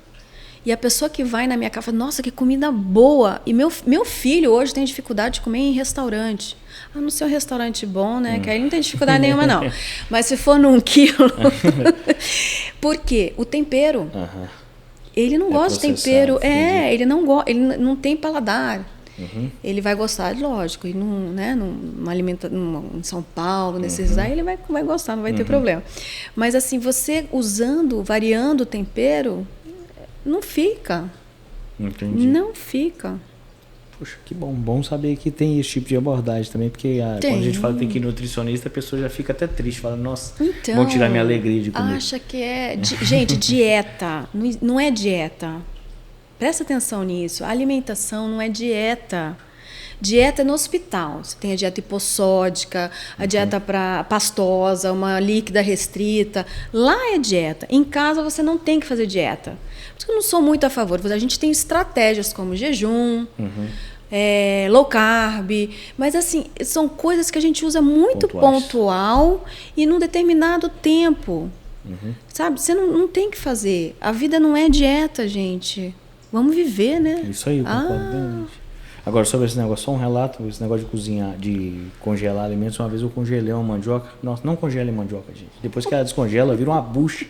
E a pessoa que vai na minha casa fala, nossa, que comida boa. E meu filho hoje tem dificuldade de comer em restaurante. Não sei um restaurante bom, né? Que aí não tem dificuldade nenhuma, não. Mas se for num quilo... Por quê? O tempero... Ele não gosta de tempero, ele não tem paladar. Ele vai gostar, lógico, e numa em São Paulo, nesses aí ele vai gostar, não vai ter problema. Mas assim, você variando o tempero, não fica. Entendi. Não fica. Poxa, que bom saber que tem esse tipo de abordagem também, porque quando a gente fala que tem que ir nutricionista, a pessoa já fica até triste, fala, nossa, vão tirar minha alegria de comer. Acha que gente, dieta, não é dieta. Presta atenção nisso, a alimentação não é dieta. Dieta é no hospital, você tem a dieta hipossódica, a dieta pastosa, uma líquida restrita, lá é dieta. Em casa você não tem que fazer dieta. Por isso que eu não sou muito a favor, a gente tem estratégias como jejum, low carb, mas assim, são coisas que a gente usa muito pontual e num determinado tempo. Sabe? Você não tem que fazer. A vida não é dieta, gente. Vamos viver, né? Isso aí, eu concordo plenamente. Agora, sobre esse negócio, só um relato, esse negócio de cozinhar, de congelar alimentos. Uma vez eu congelei uma mandioca. Nossa, não congelei mandioca, gente. Depois que ela descongela, vira uma bucha.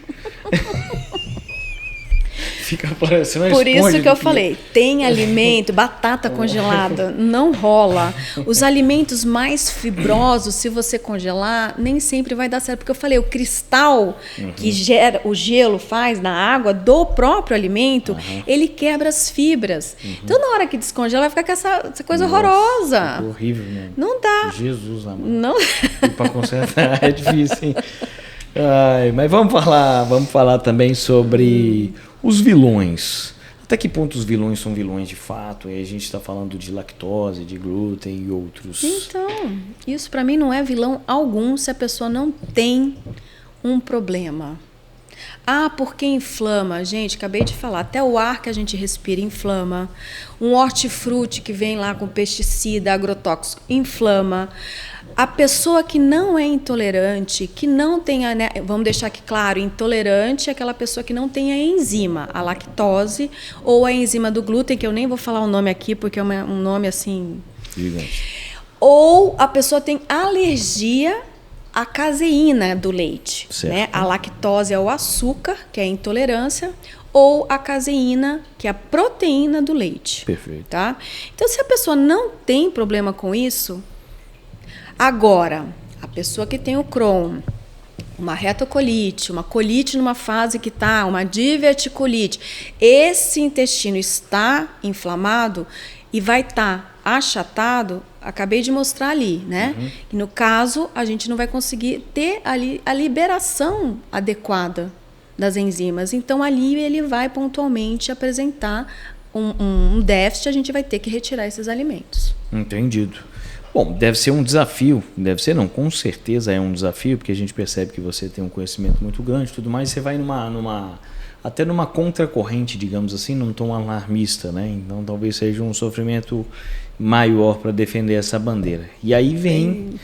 Fica parecendo uma Por isso esponja que eu de falei, tem alimento, batata congelada, não rola. Os alimentos mais fibrosos, se você congelar, nem sempre vai dar certo. Porque eu falei, o cristal que gera, o gelo faz na água do próprio alimento, ele quebra as fibras. Então, na hora que descongela, vai ficar com essa coisa horrorosa. Ficou horrível mesmo. Não dá. Jesus, amor. Não. E para consertar é difícil, hein? Ai, mas vamos falar também sobre os vilões. Até que ponto os vilões são vilões de fato? E a gente está falando de lactose, de glúten e outros. Então, isso para mim não é vilão algum se a pessoa não tem um problema. Ah, porque inflama? Gente, acabei de falar, até o ar que a gente respira inflama. Um hortifruti que vem lá com pesticida, agrotóxico, inflama. A pessoa que não é intolerante, que não tem, vamos deixar aqui claro, intolerante é aquela pessoa que não tem a enzima, a lactose ou a enzima do glúten, que eu nem vou falar o nome aqui porque é um nome assim. Gigante. Ou a pessoa tem alergia à caseína do leite, né? A lactose é o açúcar, que é a intolerância, ou a caseína, que é a proteína do leite. Perfeito. Tá? Então, se a pessoa não tem problema com isso, agora, a pessoa que tem o Crohn, uma retocolite, uma colite numa fase que está, uma diverticulite, esse intestino está inflamado e vai estar achatado, acabei de mostrar ali, né? E no caso, a gente não vai conseguir ter ali a liberação adequada das enzimas. Então, ali ele vai pontualmente apresentar um déficit, a gente vai ter que retirar esses alimentos. Entendido. Bom, deve ser um desafio, deve ser não, com certeza é um desafio, porque a gente percebe que você tem um conhecimento muito grande e tudo mais, você vai até numa contracorrente, digamos assim, num tom alarmista, né? Então talvez seja um sofrimento maior para defender essa bandeira. E aí vem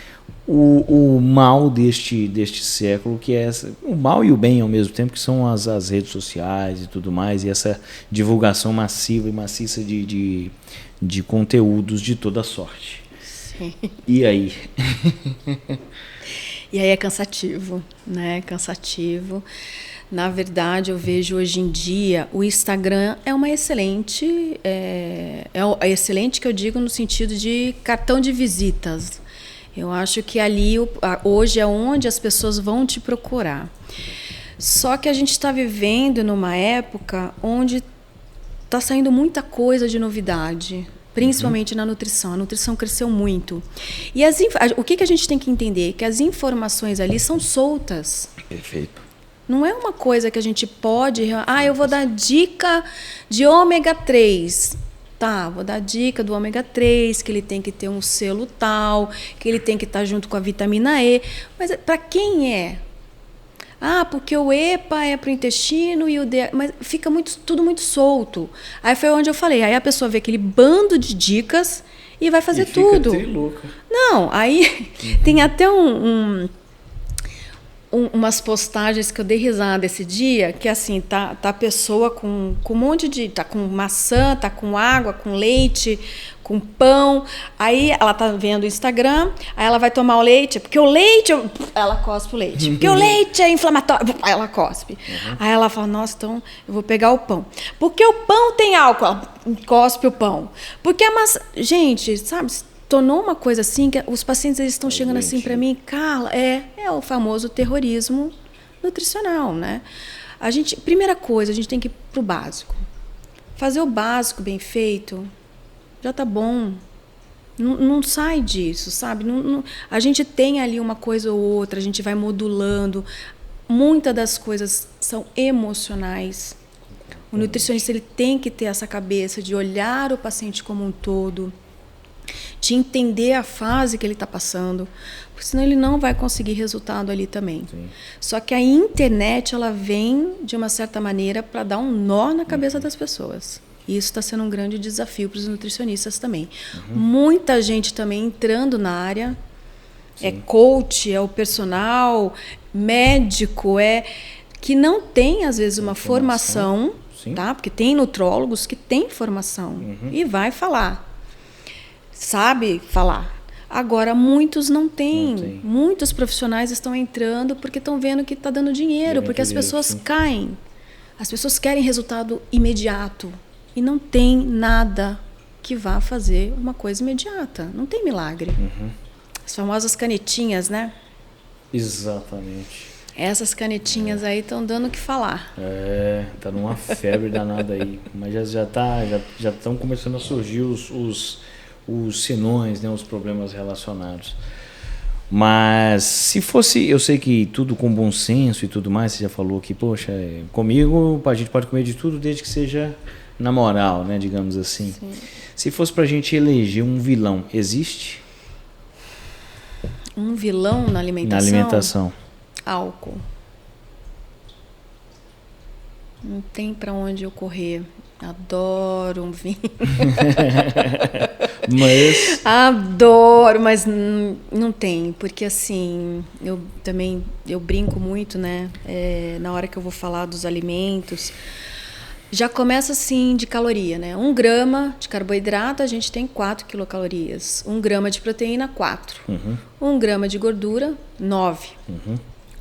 o mal deste século, que é o mal e o bem ao mesmo tempo, que são as redes sociais e tudo mais, e essa divulgação massiva e maciça de conteúdos de toda sorte. E aí? E aí é cansativo, né? Cansativo. Na verdade, eu vejo hoje em dia o Instagram é uma excelente, é excelente que eu digo no sentido de cartão de visitas. Eu acho que ali hoje é onde as pessoas vão te procurar. Só que a gente está vivendo numa época onde está saindo muita coisa de novidade. Principalmente na nutrição. A nutrição cresceu muito. E o que a gente tem que entender? Que as informações ali são soltas. Perfeito. Não é uma coisa que a gente pode... eu vou dar dica de ômega 3. Tá, vou dar dica do ômega 3, que ele tem que ter um selo tal, que ele tem que estar junto com a vitamina E. Mas para quem é? Porque o EPA é para o intestino e o DHA, mas fica tudo muito solto. Aí foi onde eu falei, aí a pessoa vê aquele bando de dicas e vai fazer tudo. Trilouca. Não, aí tem até umas postagens que eu dei risada esse dia, que assim, tá a pessoa com um monte de... Tá com maçã, tá com água, com leite, com pão. Aí ela tá vendo o Instagram, aí ela vai tomar o leite, porque o leite... Ela cospe o leite. Porque o leite é inflamatório. Aí ela cospe. Aí ela fala, nossa, então eu vou pegar o pão. Porque o pão tem álcool. Ela cospe o pão. Porque a maçã... Gente, sabe... Tornou uma coisa assim, que os pacientes eles estão chegando assim para mim, Carla, é o famoso terrorismo nutricional, né? Primeira coisa, a gente tem que ir pro básico. Fazer o básico bem feito, já tá bom. Não sai disso, sabe? A gente tem ali uma coisa ou outra, a gente vai modulando. Muitas das coisas são emocionais. O nutricionista ele tem que ter essa cabeça de olhar o paciente como um todo, de entender a fase que ele está passando, porque senão ele não vai conseguir resultado ali também. Sim. Só que a internet ela vem de uma certa maneira para dar um nó na cabeça das pessoas. E isso está sendo um grande desafio para os nutricionistas também. Muita gente também entrando na área, Sim. É coach, é o personal, médico, que não tem às vezes uma formação Sim. Tá? Porque tem nutrólogos que têm formação e vai falar. Sabe falar. Agora, muitos não têm. Muitos profissionais estão entrando porque estão vendo que está dando dinheiro, porque as pessoas caem. As pessoas querem resultado imediato. E não tem nada que vá fazer uma coisa imediata. Não tem milagre. As famosas canetinhas, né? Exatamente. Essas canetinhas aí estão dando o que falar. Tá numa febre danada aí. Mas já estão começando a surgir os senões, né, os problemas relacionados. Mas se fosse, eu sei que tudo com bom senso e tudo mais, você já falou que, poxa, comigo a gente pode comer de tudo desde que seja na moral, né, digamos assim. Sim. Se fosse pra gente eleger um vilão, existe? Um vilão na alimentação? Na alimentação. Álcool. Não tem para onde eu correr. Adoro um vinho. Mas... Adoro, mas não tem. Porque assim, eu brinco muito, né? Na hora que eu vou falar dos alimentos, já começa assim de caloria, né? 1 grama de carboidrato, a gente tem 4 quilocalorias. 1 grama de proteína, 4. 1 grama de gordura, 9.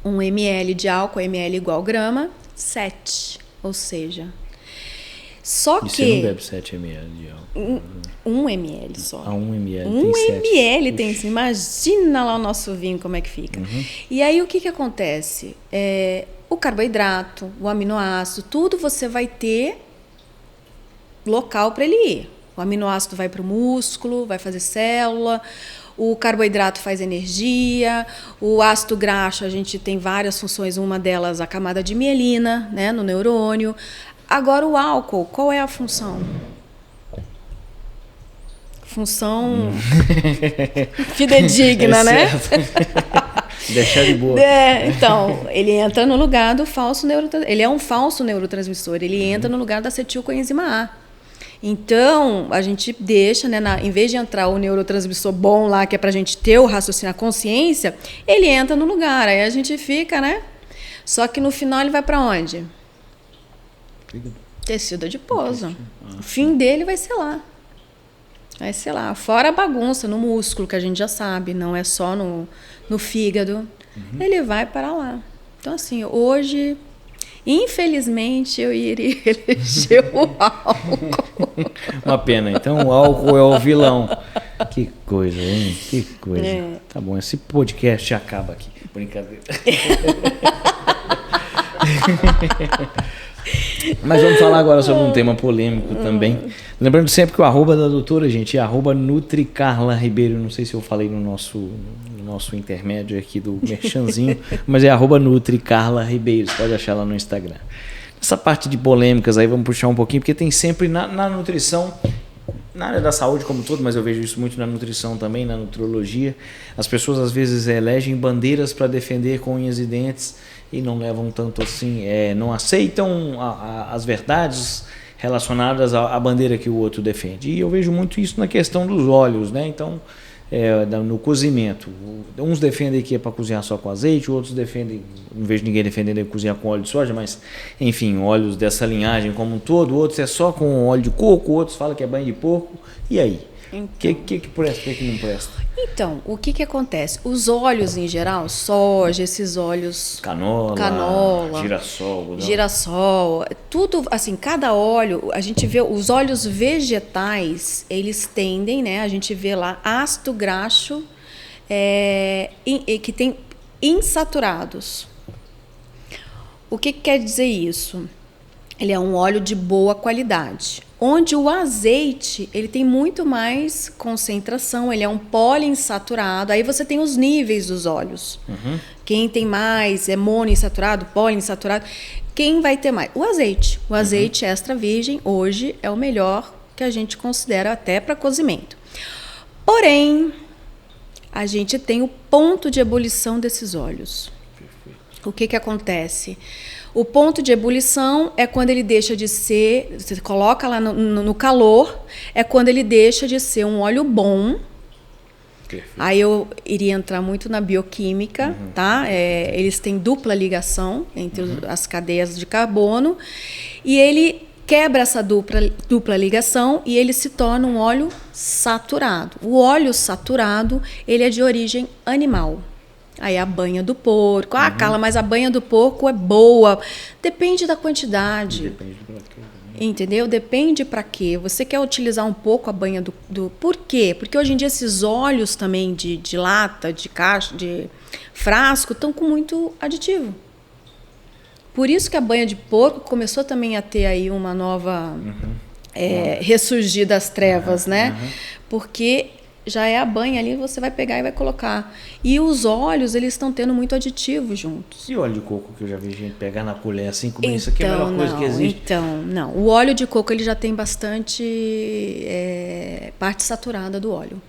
1 ml de álcool, ml igual grama, 7. Ou seja... Só que você não bebe 7 ml de álcool? 1 ml só. 1 ml 1 tem 7. ml tem. Imagina lá o nosso vinho como é que fica. E aí o que acontece? O carboidrato, o aminoácido, tudo você vai ter local para ele ir. O aminoácido vai para o músculo, vai fazer célula. O carboidrato faz energia. O ácido graxo, a gente tem várias funções. Uma delas, a camada de mielina, né, no neurônio. Agora, o álcool, qual é a função? Função fidedigna, né? Deixar de boa. Então, ele entra no lugar do falso neurotransmissor. Ele é um falso neurotransmissor. Ele entra no lugar da acetilcoenzima A. Então, a gente deixa, né, em vez de entrar o neurotransmissor bom lá, que é pra gente ter o raciocínio, a consciência, ele entra no lugar. Aí a gente fica, né? Só que no final ele vai para onde? Tecido adiposo. O fim dele vai ser lá. Vai ser lá. Fora a bagunça no músculo, que a gente já sabe, não é só no fígado. Ele vai para lá. Então, assim, hoje, infelizmente, eu iria eleger o álcool. Uma pena. Então, o álcool é o vilão. Que coisa, hein? Que coisa. Tá bom, esse podcast acaba aqui. Brincadeira. Mas vamos falar agora sobre um tema polêmico também. Lembrando sempre que o arroba da doutora, gente, é arroba NutriCarlaRibeiro. Não sei se eu falei no nosso intermédio aqui do merchanzinho, mas é arroba NutriCarlaRibeiro. Você pode achar lá no Instagram. Essa parte de polêmicas aí, vamos puxar um pouquinho, porque tem sempre na nutrição, na área da saúde como todo, mas eu vejo isso muito na nutrição também, na nutrologia. As pessoas às vezes elegem bandeiras para defender com unhas e dentes e não levam tanto assim, não aceitam as verdades relacionadas à bandeira que o outro defende. E eu vejo muito isso na questão dos óleos, né? Então, no cozimento. Uns defendem que é para cozinhar só com azeite, outros defendem, não vejo ninguém defendendo cozinhar com óleo de soja, mas, enfim, óleos dessa linhagem como um todo, outros é só com óleo de coco, outros falam que é banho de porco. E aí? O que presta, o que não presta? Então, o que acontece? Os óleos em geral, soja, esses óleos... Canola, girassol, tudo, assim, cada óleo, a gente vê, os óleos vegetais, eles tendem, né, a gente vê lá ácido graxo, que tem insaturados. O que quer dizer isso? Ele é um óleo de boa qualidade. Onde o azeite, ele tem muito mais concentração, ele é um poliinsaturado. Aí você tem os níveis dos óleos. Quem tem mais é monoinsaturado, poliinsaturado. Quem vai ter mais? O azeite. O azeite extra virgem, hoje, é o melhor que a gente considera até para cozimento. Porém, a gente tem o ponto de ebulição desses óleos. O que acontece? O ponto de ebulição é quando ele deixa de ser, você coloca lá no calor, é quando ele deixa de ser um óleo bom. Perfeito. Aí eu iria entrar muito na bioquímica, tá? Eles têm dupla ligação entre as cadeias de carbono e ele quebra essa dupla ligação e ele se torna um óleo saturado. O óleo saturado, ele é de origem animal. Aí a banha do porco. Ah, Carla, mas a banha do porco é boa. Depende da quantidade. Depende do prato. Entendeu? Depende para quê. Você quer utilizar um pouco a banha do... Por quê? Porque hoje em dia esses óleos também de lata, de caixa, de frasco, estão com muito aditivo. Por isso que a banha de porco começou também a ter aí uma nova... ressurgir das trevas, né? Porque... já é a banha ali, você vai pegar e vai colocar. E os óleos, eles estão tendo muito aditivo juntos. E óleo de coco, que eu já vi gente pegar na colher assim, comer isso aqui é a melhor coisa que existe? Então, não. O óleo de coco, ele já tem bastante parte saturada do óleo.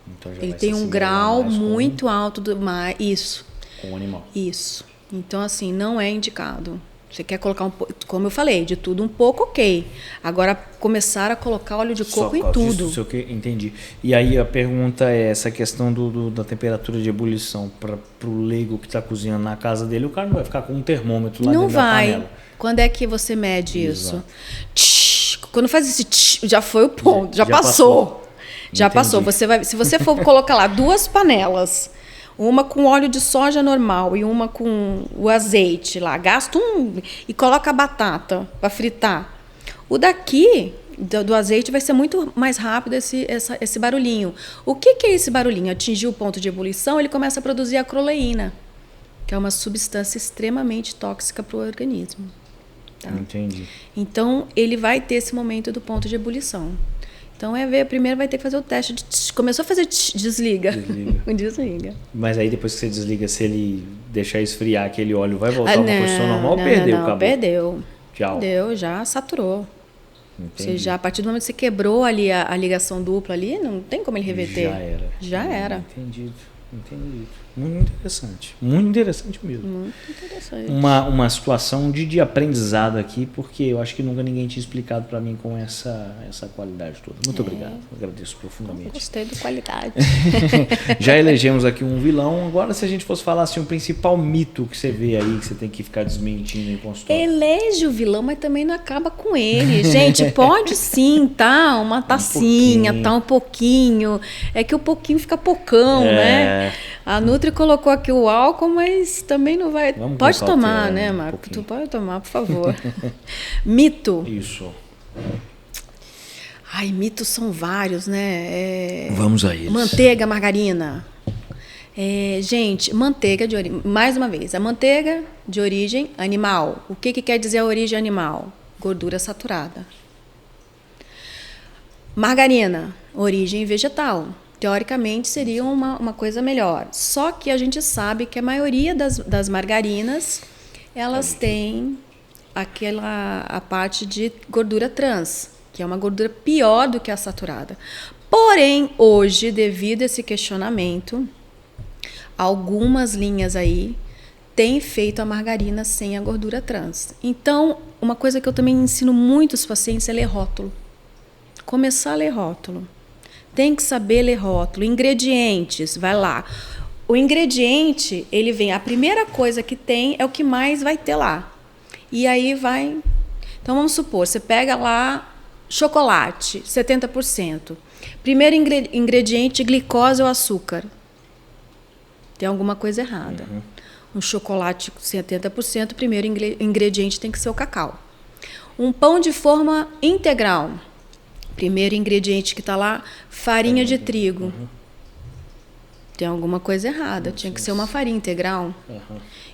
Então já ele vai tem se um assimilar grau mais muito alto do mar. Isso. com o animal. Isso. Então, assim, não é indicado. Você quer colocar um pouco, como eu falei, de tudo um pouco, ok. Agora, começar a colocar óleo de coco em tudo. Entendi. E aí a pergunta é essa questão da temperatura de ebulição para o leigo que está cozinhando na casa dele, o cara não vai ficar com um termômetro lá não dentro vai. da panela. Quando é que você mede isso? Tch, quando faz esse tch, já foi o ponto, já passou. Já passou. Se você for colocar lá 2 panelas, uma com óleo de soja normal e uma com o azeite lá, gasta e coloca a batata para fritar. O daqui, do azeite, vai ser muito mais rápido esse barulhinho. O que é esse barulhinho? Atingir o ponto de ebulição, ele começa a produzir a acroleína, que é uma substância extremamente tóxica para o organismo. Tá? Entendi. Então, ele vai ter esse momento do ponto de ebulição. Então, primeiro vai ter que fazer o teste de começou a fazer desliga. Desliga. Mas aí depois que você desliga, se ele deixar esfriar aquele óleo, vai voltar uma posição normal ou perdeu? Não, perdeu. Tchau. Perdeu, já saturou. Entendi. Você já, a partir do momento que você quebrou ali a ligação dupla ali, não tem como ele reverter. Já era. Entendido. Muito interessante. Muito interessante mesmo. Muito interessante. Uma situação de aprendizado aqui, porque eu acho que nunca ninguém tinha explicado para mim com essa qualidade toda. Muito obrigado. Agradeço profundamente. Gostei da qualidade. Já elegemos aqui um vilão. Agora, se a gente fosse falar assim, o principal mito que você vê aí, que você tem que ficar desmentindo em consultório. Elege o vilão, mas também não acaba com ele. Gente, pode sim, tá? Uma tacinha, tá? Um pouquinho. É que o pouquinho fica pocão, né? A Nutri colocou aqui o álcool, mas também não vai... Pode tomar, né, Marco? Tu pode tomar, por favor. Mito. Isso. Ai, mitos são vários, né? Vamos a eles. Manteiga, margarina. Gente, manteiga de origem... Mais uma vez, a manteiga de origem animal. O que quer dizer a origem animal? Gordura saturada. Margarina, origem vegetal. Teoricamente, seria uma coisa melhor. Só que a gente sabe que a maioria das margarinas, elas têm a parte de gordura trans, que é uma gordura pior do que a saturada. Porém, hoje, devido a esse questionamento, algumas linhas aí têm feito a margarina sem a gordura trans. Então, uma coisa que eu também ensino muito os pacientes é ler rótulo. Começar a ler rótulo. Tem que saber ler rótulo. Ingredientes, vai lá. O ingrediente, ele vem... A primeira coisa que tem é o que mais vai ter lá. E aí vai... Então, vamos supor, você pega lá chocolate, 70%. Primeiro ingrediente, glicose ou açúcar. Tem alguma coisa errada. Um chocolate com 70%, o primeiro ingrediente tem que ser o cacau. Um pão de forma integral. Primeiro ingrediente que está lá, farinha de trigo. Tem alguma coisa errada. Tinha que ser uma farinha integral.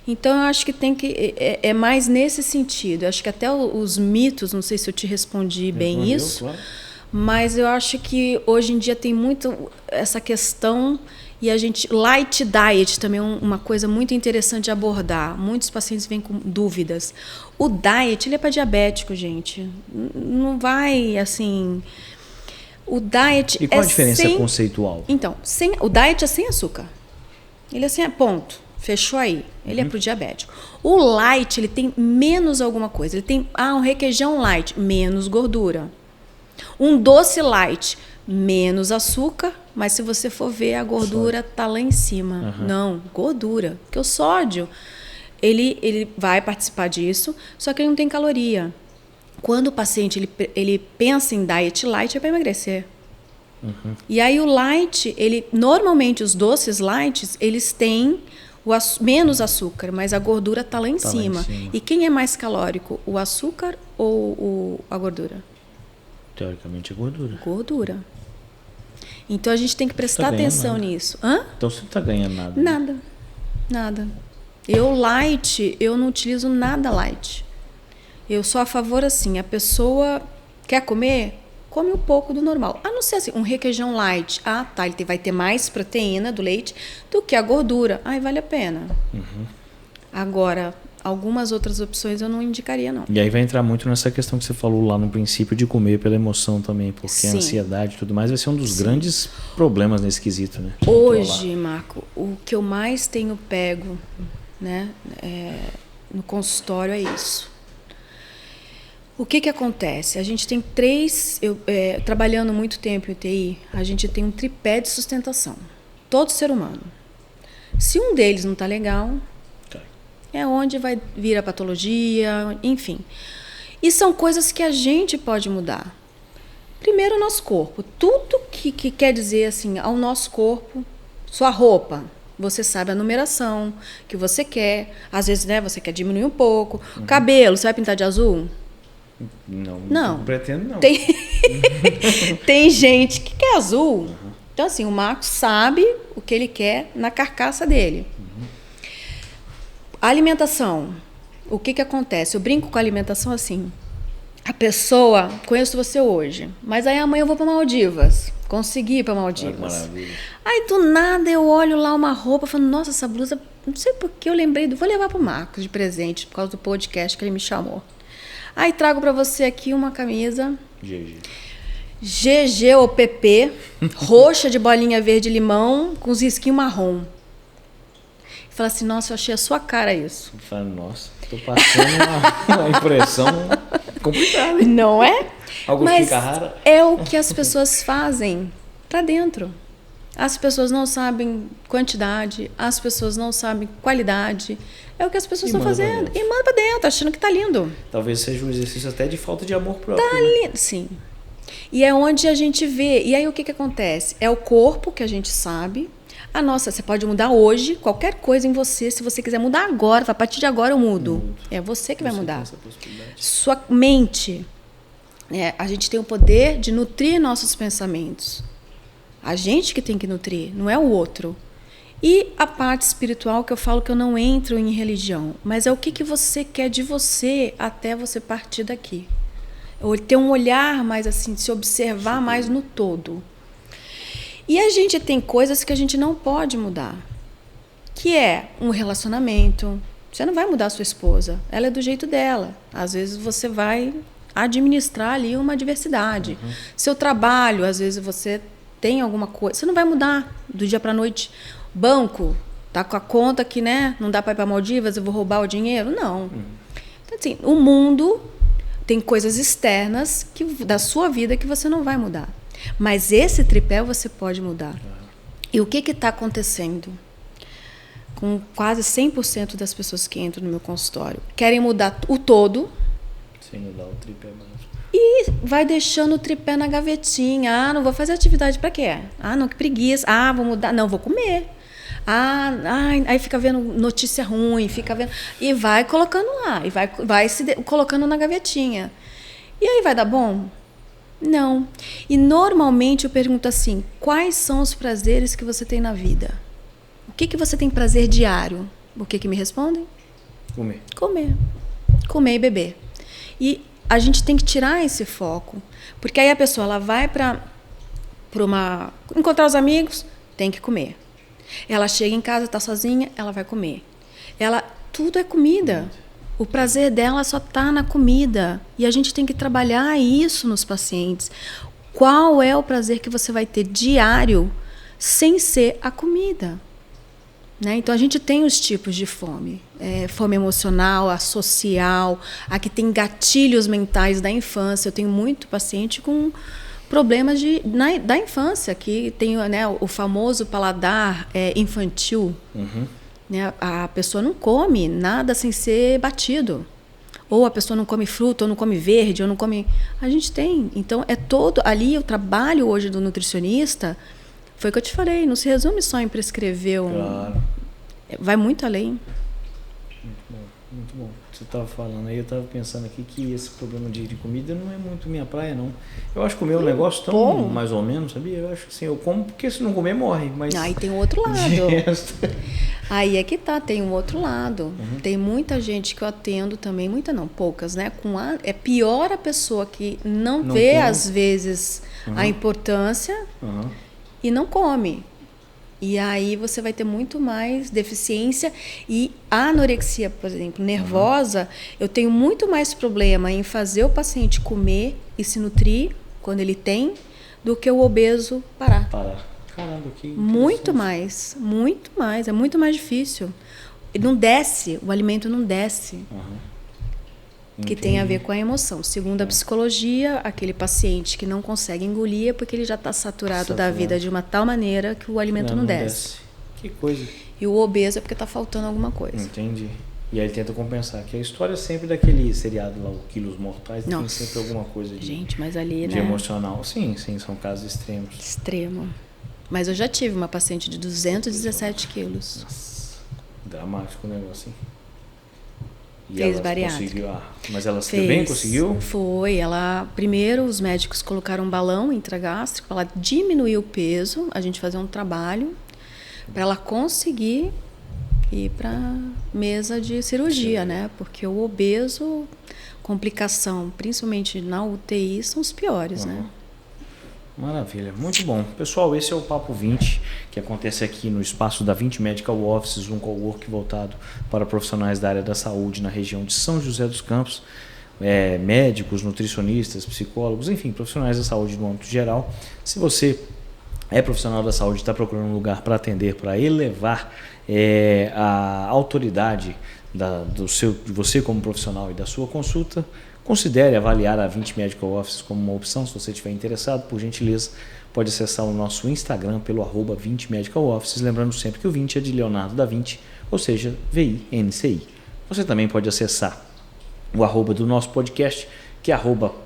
Então, eu acho que tem que... É mais nesse sentido. Eu acho que até os mitos, não sei se eu te respondi bem isso, claro. Mas eu acho que hoje em dia tem muito essa questão... E a gente... Light diet também é uma coisa muito interessante de abordar. Muitos pacientes vêm com dúvidas. O diet, ele é para diabético, gente. Não vai, assim... O diet e qual a diferença conceitual? Então, o diet é sem açúcar. Ele é sem... Ponto. Fechou aí. Ele é para o diabético. O light, ele tem menos alguma coisa. Ele tem... um requeijão light, menos gordura. Um doce light, menos açúcar, mas se você for ver, a gordura tá lá em cima. Não, gordura. Porque o sódio, ele vai participar disso, só que ele não tem caloria. Quando o paciente ele pensa em diet light, é para emagrecer. E aí o light, normalmente os doces light, eles têm menos açúcar, mas a gordura está lá em cima. E quem é mais calórico, o açúcar ou a gordura? Teoricamente é gordura. Gordura. Então a gente tem que prestar atenção nisso. Hã? Então você não está ganhando nada. Nada. Nada. Eu não utilizo nada light. Eu sou a favor assim, a pessoa quer comer, come um pouco do normal. A não ser assim, um requeijão light. Ah, tá, ele vai ter mais proteína do leite do que a gordura. Ai, vale a pena. Agora, algumas outras opções eu não indicaria, não. E aí vai entrar muito nessa questão que você falou lá no princípio de comer pela emoção também, porque a ansiedade e tudo mais vai ser um dos grandes problemas nesse quesito, né? Hoje, Marco, o que eu mais tenho pego, né, no consultório é isso. O que acontece? A gente tem trabalhando muito tempo em UTI, a gente tem um tripé de sustentação. Todo ser humano. Se um deles não está legal, é onde vai vir a patologia, enfim. E são coisas que a gente pode mudar. Primeiro, o nosso corpo. Tudo que quer dizer assim, ao nosso corpo, sua roupa. Você sabe a numeração que você quer. Às vezes, né, você quer diminuir um pouco. Cabelo, você vai pintar de azul? Não pretendo, não. Tem gente que quer azul. Então, assim, o Marcos sabe o que ele quer na carcaça dele. A alimentação. O que acontece? Eu brinco com a alimentação assim. A pessoa, conheço você hoje, mas aí amanhã eu vou para Maldivas. Consegui ir para Maldivas. Aí do nada eu olho lá uma roupa e falo, nossa, essa blusa, não sei por que eu lembrei, vou levar para o Marcos de presente, por causa do podcast que ele me chamou. Aí trago para você aqui uma camisa GG ou PP, roxa de bolinha verde-limão, com os risquinhos marrom. Fala assim, nossa, eu achei a sua cara isso. Fala, nossa, tô passando uma impressão complicada, hein? Não é? Algo mas fica raro. É o que as pessoas fazem para dentro. As pessoas não sabem quantidade, as pessoas não sabem qualidade. É o que as pessoas estão fazendo. E manda para dentro, achando que tá lindo. Talvez seja um exercício até de falta de amor próprio. Tá lindo, sim. E é onde a gente vê. E aí o que acontece? É o corpo que a gente sabe. Você pode mudar hoje qualquer coisa em você. Se você quiser mudar agora, a partir de agora eu mudo. É você que vai mudar. Sua mente. A gente tem o poder de nutrir nossos pensamentos. A gente que tem que nutrir, não é o outro. E a parte espiritual, que eu falo que eu não entro em religião, mas é o que você quer de você até você partir daqui. Ou ter um olhar mais assim, se observar mais no todo. E a gente tem coisas que a gente não pode mudar, que é um relacionamento. Você não vai mudar a sua esposa, ela é do jeito dela. Às vezes você vai administrar ali uma diversidade. Seu trabalho, às vezes você tem alguma coisa, você não vai mudar do dia para a noite. Banco, tá com a conta que, né, não dá para ir para Maldivas, eu vou roubar o dinheiro? Não. Então, assim, o mundo tem coisas externas da sua vida que você não vai mudar. Mas esse tripé você pode mudar. E o que está acontecendo? Com quase 100% das pessoas que entram no meu consultório querem mudar o todo. Sem mudar o tripé mesmo. E vai deixando o tripé na gavetinha. Não vou fazer atividade para quê? Não, que preguiça. Vou mudar. Não, vou comer. Aí fica vendo notícia ruim, fica vendo. E vai colocando lá. E vai colocando na gavetinha. E aí vai dar bom? Não. E normalmente eu pergunto assim, quais são os prazeres que você tem na vida? O que você tem prazer diário? O que me respondem? Comer. Comer e beber. E a gente tem que tirar esse foco. Porque aí a pessoa ela vai para encontrar os amigos, tem que comer. Ela chega em casa, está sozinha, ela vai comer. Tudo é comida. O prazer dela só está na comida. E a gente tem que trabalhar isso nos pacientes. Qual é o prazer que você vai ter diário sem ser a comida? Né? Então, a gente tem os tipos de fome. Fome emocional, a social, a que tem gatilhos mentais da infância. Eu tenho muito paciente com problemas da infância, que tem, né, o famoso paladar infantil. Né? A pessoa não come nada sem ser batido. ou a pessoa não come fruta, ou não come verde, ou não come... A gente tem. Então, é todo... Ali, o trabalho hoje do nutricionista, foi o que eu te falei, não se resume só em prescrever Claro. Vai muito além. Muito bom, muito bom. Você estava falando aí, eu estava pensando aqui que esse problema de comida não é muito minha praia, não. Eu acho comer um negócio tão bom. mais ou menos, sabia? Eu acho que assim, eu como porque se não comer morre, mas... Aí tem o outro lado. de resto- Aí é que tá, tem um outro lado. Tem muita gente que eu atendo também, muita não, poucas, né? É pior a pessoa que não vê, come. às vezes, a importância Aham. e não come. E aí você vai ter muito mais deficiência e a anorexia, por exemplo, nervosa, eu tenho muito mais problema em fazer o paciente comer e se nutrir quando ele tem, do que o obeso parar. Parar. Caramba, que Muito interessante. mais, é muito mais difícil. E não desce, o alimento não desce. Aham. Que tem a ver com a emoção. Segundo a psicologia, aquele paciente que não consegue engolir é porque ele já está saturado da vida de uma tal maneira que o alimento não desce. Que coisa. E o obeso é porque está faltando alguma coisa. Entendi. E aí ele tenta compensar. Que a história é sempre daquele seriado lá, o Quilos Mortais, tem Nossa. sempre alguma coisa de, Gente, mas ali, de né? emocional. Sim, são casos extremos. Extremo. Mas eu já tive uma paciente de 217 quilos. Nossa, dramático o negócio, hein? E Fez ela bariátrica. conseguiu, mas ela se deu bem, conseguiu? Foi. Primeiro, os médicos colocaram um balão intragástrico para ela diminuir o peso, a gente fazer um trabalho para ela conseguir ir para mesa de cirurgia, né? Porque o obeso, complicação, principalmente na UTI, são os piores, né? Maravilha, muito bom. Pessoal, esse é o Papo 20, que acontece aqui no espaço da 20 Medical Offices, um cowork voltado para profissionais da área da saúde na região de São José dos Campos, médicos, nutricionistas, psicólogos, enfim, profissionais da saúde no âmbito geral. Se você é profissional da saúde e está procurando um lugar para atender, para elevar a autoridade de você como profissional e da sua consulta, considere avaliar a 20 Medical Offices como uma opção. Se você estiver interessado, por gentileza, pode acessar o nosso Instagram pelo @20 Medical Offices, lembrando sempre que o 20 é de Leonardo da Vinci, ou seja, VINCI. Você também pode acessar o @ do nosso podcast, que é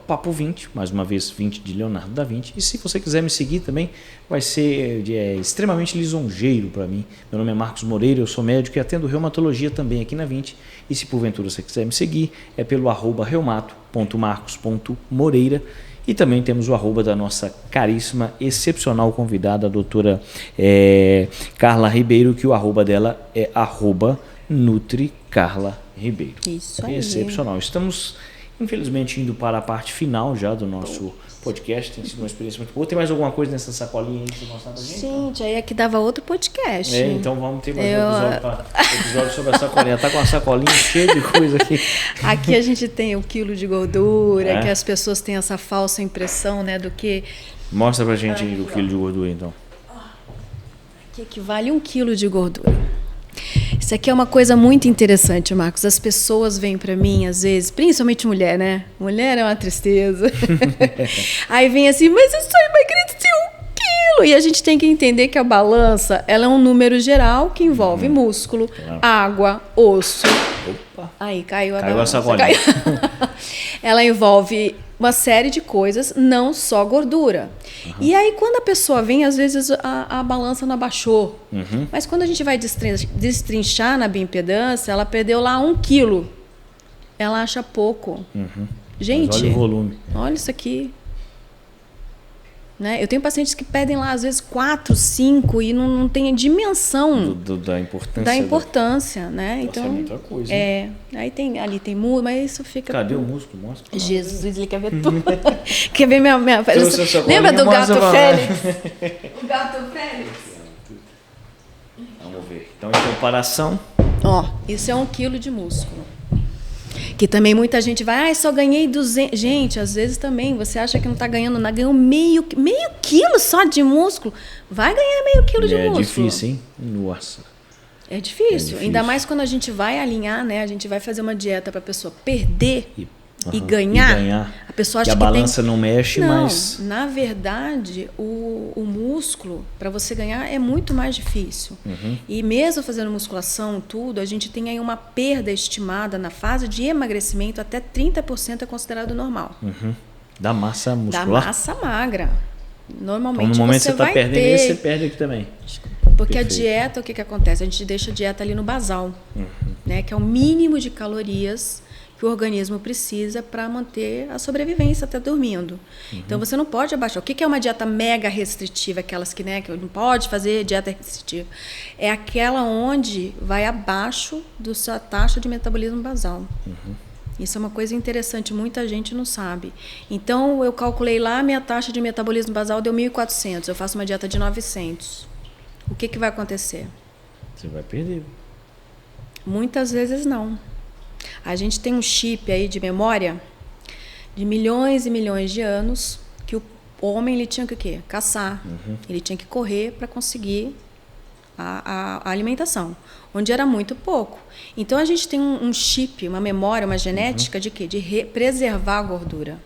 @papo20, mais uma vez 20 de Leonardo da Vinci. E se você quiser me seguir também, vai ser extremamente lisonjeiro para mim. Meu nome é Marcos Moreira, eu sou médico e atendo reumatologia também aqui na 20. E se porventura você quiser me seguir, é pelo @reumato.marcos.moreira. E também temos o @ da nossa caríssima, excepcional convidada, a doutora Carla Ribeiro, que o @ dela é @NutriCarlaRibeiro. Isso aí. Excepcional. Estamos, infelizmente, indo para a parte final já do nosso podcast. Tem sido uma experiência muito boa. Tem mais alguma coisa nessa sacolinha aí que você mostrar pra gente? Gente, aí é que dava outro podcast. Então vamos ter mais um episódio sobre a sacolinha. Tá com a sacolinha cheia de coisa aqui. Aqui a gente tem o quilo de gordura, que as pessoas têm essa falsa impressão, né, do que... Mostra pra gente aí o quilo de gordura, então. Que equivale a 1 quilo de gordura. Isso aqui é uma coisa muito interessante, Marcos. As pessoas vêm para mim, às vezes, principalmente mulher, né? Mulher é uma tristeza. Aí vem assim, mas eu só emagreci 1 quilo. E a gente tem que entender que a balança, ela é um número geral que envolve músculo, água, osso. Opa. Aí caiu a Caiu a balança. sacolinha. Ela envolve uma série de coisas, não só gordura. E aí, quando a pessoa vem, às vezes a balança não abaixou. Mas quando a gente vai destrinchar na bioimpedância, ela perdeu lá 1 quilo. Ela acha pouco. Gente, Mas olha o volume. olha isso aqui. Né? Eu tenho pacientes que pedem lá, às vezes, 4, 5 e não tem a dimensão Da importância. da importância, né? Nossa, Então, é muita coisa. Né? aí tem músculo, mas isso fica... Cadê o músculo? Mostra pra nós. Jesus, ele quer ver tudo. Quer ver minha... Trouxe a sacolinha, Lembra do gato mostra pra Félix? O gato Félix. Vamos ver. Então, em comparação... Ó, isso é 1 quilo de músculo. Que também muita gente vai, só ganhei 200. Gente, às vezes também, você acha que não está ganhando nada, ganhou meio quilo só de músculo. Vai ganhar meio quilo de músculo. É difícil, hein? Nossa. É difícil. Ainda mais quando a gente vai alinhar, né? A gente vai fazer uma dieta para a pessoa perder e ganhar, a pessoa acha que a balança não mexe, mas... na verdade, o músculo, para você ganhar, é muito mais difícil. E mesmo fazendo musculação, tudo, a gente tem aí uma perda estimada na fase de emagrecimento, até 30% é considerado normal. Da massa muscular? Da massa magra. Normalmente então, no momento você está vai perdendo ter... esse, você perde aqui também. Porque Perfeito. a dieta, o que acontece? A gente deixa a dieta ali no basal, né? Que é o mínimo de calorias que o organismo precisa para manter a sobrevivência até dormindo. Então você não pode abaixar. O que é uma dieta mega restritiva? Aquelas que, né, que não pode fazer dieta restritiva. É aquela onde vai abaixo da sua taxa de metabolismo basal. Isso é uma coisa interessante, muita gente não sabe. Então eu calculei lá, minha taxa de metabolismo basal deu 1.400. Eu faço uma dieta de 900. O que vai acontecer? Você vai perder. Muitas vezes não. A gente tem um chip aí de memória de milhões e milhões de anos que o homem ele tinha que o quê? Caçar. Ele tinha que correr para conseguir a alimentação, onde era muito pouco. Então a gente tem um chip, uma memória, uma genética de quê? De preservar a gordura.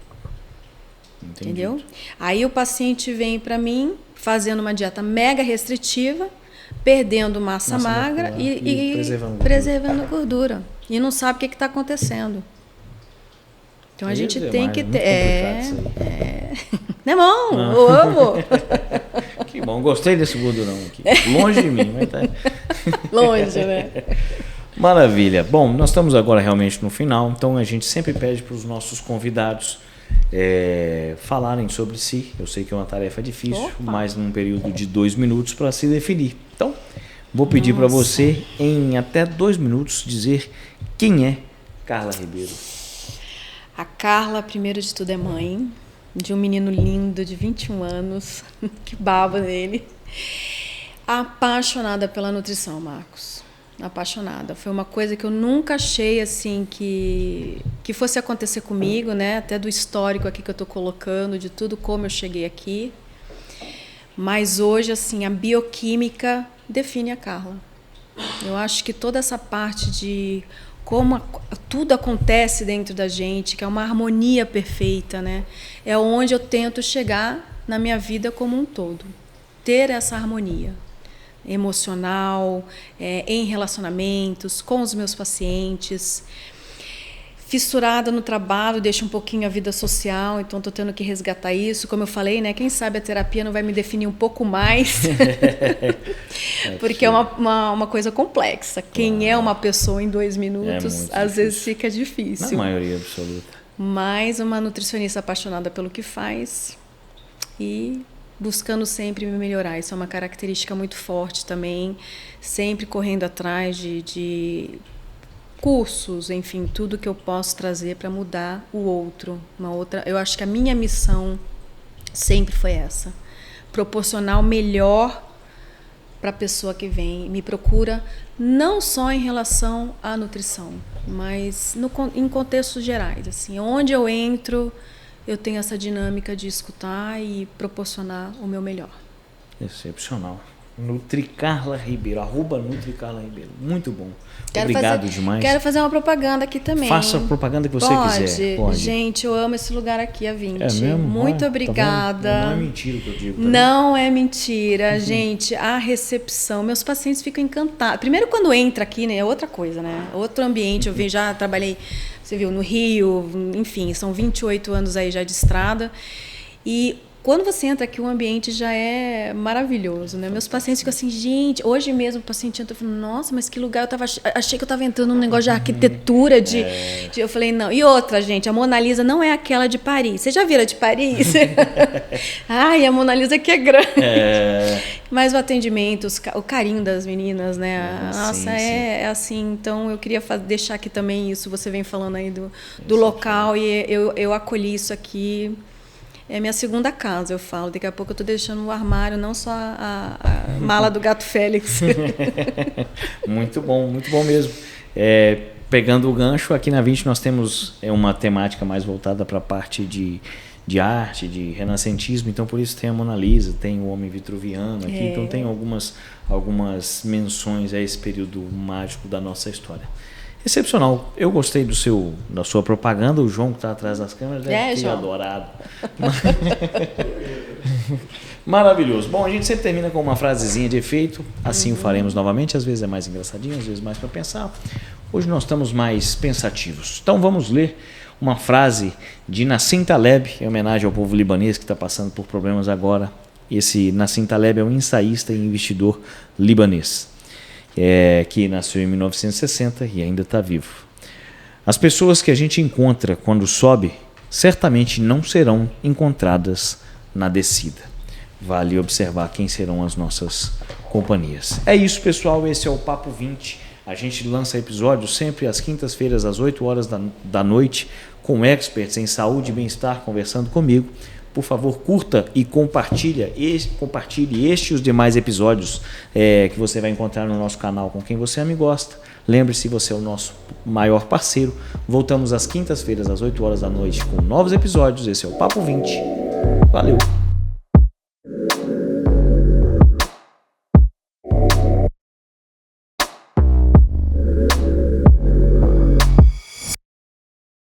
Entendi. Entendeu? Aí o paciente vem para mim fazendo uma dieta mega restritiva, perdendo massa magra e preservando gordura. E não sabe o que está acontecendo. Então a gente tem que ter. Não é bom? Eu amo! Que bom, gostei desse gordurão aqui. Longe de mim, mas tá. Longe, né? Maravilha. Bom, nós estamos agora realmente no final, então a gente sempre pede para os nossos convidados falarem sobre si. Eu sei que é uma tarefa difícil, mas num período de 2 minutos para se definir. Então, vou pedir para você, em até 2 minutos, dizer quem é Carla Ribeiro. A Carla, primeiro de tudo, é mãe de um menino lindo de 21 anos, que baba nele. Apaixonada pela nutrição, Marcos. Apaixonada. Foi uma coisa que eu nunca achei assim que fosse acontecer comigo, né? Até do histórico aqui que eu estou colocando, de tudo como eu cheguei aqui. Mas hoje, assim, a bioquímica define a Carla. Eu acho que toda essa parte de como tudo acontece dentro da gente, que é uma harmonia perfeita, né? É onde eu tento chegar na minha vida como um todo. Ter essa harmonia emocional, em relacionamentos, com os meus pacientes. Fissurada no trabalho, deixo um pouquinho a vida social, então estou tendo que resgatar isso. Como eu falei, né? Quem sabe a terapia não vai me definir um pouco mais, porque é uma coisa complexa. Quem é uma pessoa em 2 minutos, às vezes fica difícil. Na maioria absoluta. Mas uma nutricionista apaixonada pelo que faz e buscando sempre me melhorar. Isso é uma característica muito forte também, sempre correndo atrás de cursos, enfim, tudo que eu posso trazer para mudar o outro. Eu acho que a minha missão sempre foi essa, proporcionar o melhor para a pessoa que vem, me procura, não só em relação à nutrição, mas em contextos gerais. Assim, onde eu entro, eu tenho essa dinâmica de escutar e proporcionar o meu melhor. Excepcional. Nutricarla Ribeiro, @Nutricarla Ribeiro. Muito bom. Obrigado demais. Quero fazer uma propaganda aqui também. Faça a propaganda que você quiser. Pode. Gente, eu amo esse lugar aqui, a 20. É mesmo? Muito obrigada. Tá, não é mentira o que eu digo. Também. Não é mentira, gente. A recepção, meus pacientes ficam encantados. Primeiro, quando entra aqui, né, é outra coisa, né? Outro ambiente. Eu já trabalhei, você viu, no Rio, enfim, são 28 anos aí já de estrada. E quando você entra aqui, o ambiente já é maravilhoso, né? Meus pacientes ficam assim, gente... Hoje mesmo o paciente entra e fala, nossa, mas que lugar... achei que eu estava entrando num negócio de arquitetura, eu falei, não. E outra, gente, a Mona Lisa não é aquela de Paris. Você já viram a de Paris? Ai, a Mona Lisa aqui é grande. Mas o atendimento, o carinho das meninas, né? Nossa, sim. É assim. Então, eu queria deixar aqui também isso. Você vem falando aí do local e eu acolhi isso aqui. É minha segunda casa, eu falo. Daqui a pouco eu estou deixando no armário, não só a mala do gato Félix. Muito bom mesmo. Pegando o gancho, aqui na 20 nós temos uma temática mais voltada para a parte de arte, de renascentismo. Então, por isso tem a Mona Lisa, tem o Homem Vitruviano aqui. Então, tem algumas menções a esse período mágico da nossa história. Excepcional. Eu gostei da sua propaganda. O João que está atrás das câmeras deve ter João. adorado. Maravilhoso. Bom, a gente sempre termina com uma frasezinha de efeito. Assim o faremos novamente. Às vezes é mais engraçadinho, às vezes mais para pensar. Hoje nós estamos mais pensativos. Então vamos ler uma frase de Nassim Taleb, em homenagem ao povo libanês que está passando por problemas agora. Esse Nassim Taleb é um ensaísta e investidor libanês. Que nasceu em 1960 e ainda está vivo. As pessoas que a gente encontra quando sobe, certamente não serão encontradas na descida. Vale observar quem serão as nossas companhias. É isso, pessoal. Esse é o Papo 20. A gente lança episódios sempre às quintas-feiras, às 8 horas da noite, com experts em saúde e bem-estar conversando comigo. Por favor, curta e compartilhe este e os demais episódios que você vai encontrar no nosso canal com quem você ama e gosta. Lembre-se, você é o nosso maior parceiro. Voltamos às quintas-feiras, às 8 horas da noite, com novos episódios. Esse é o Papo 20. Valeu!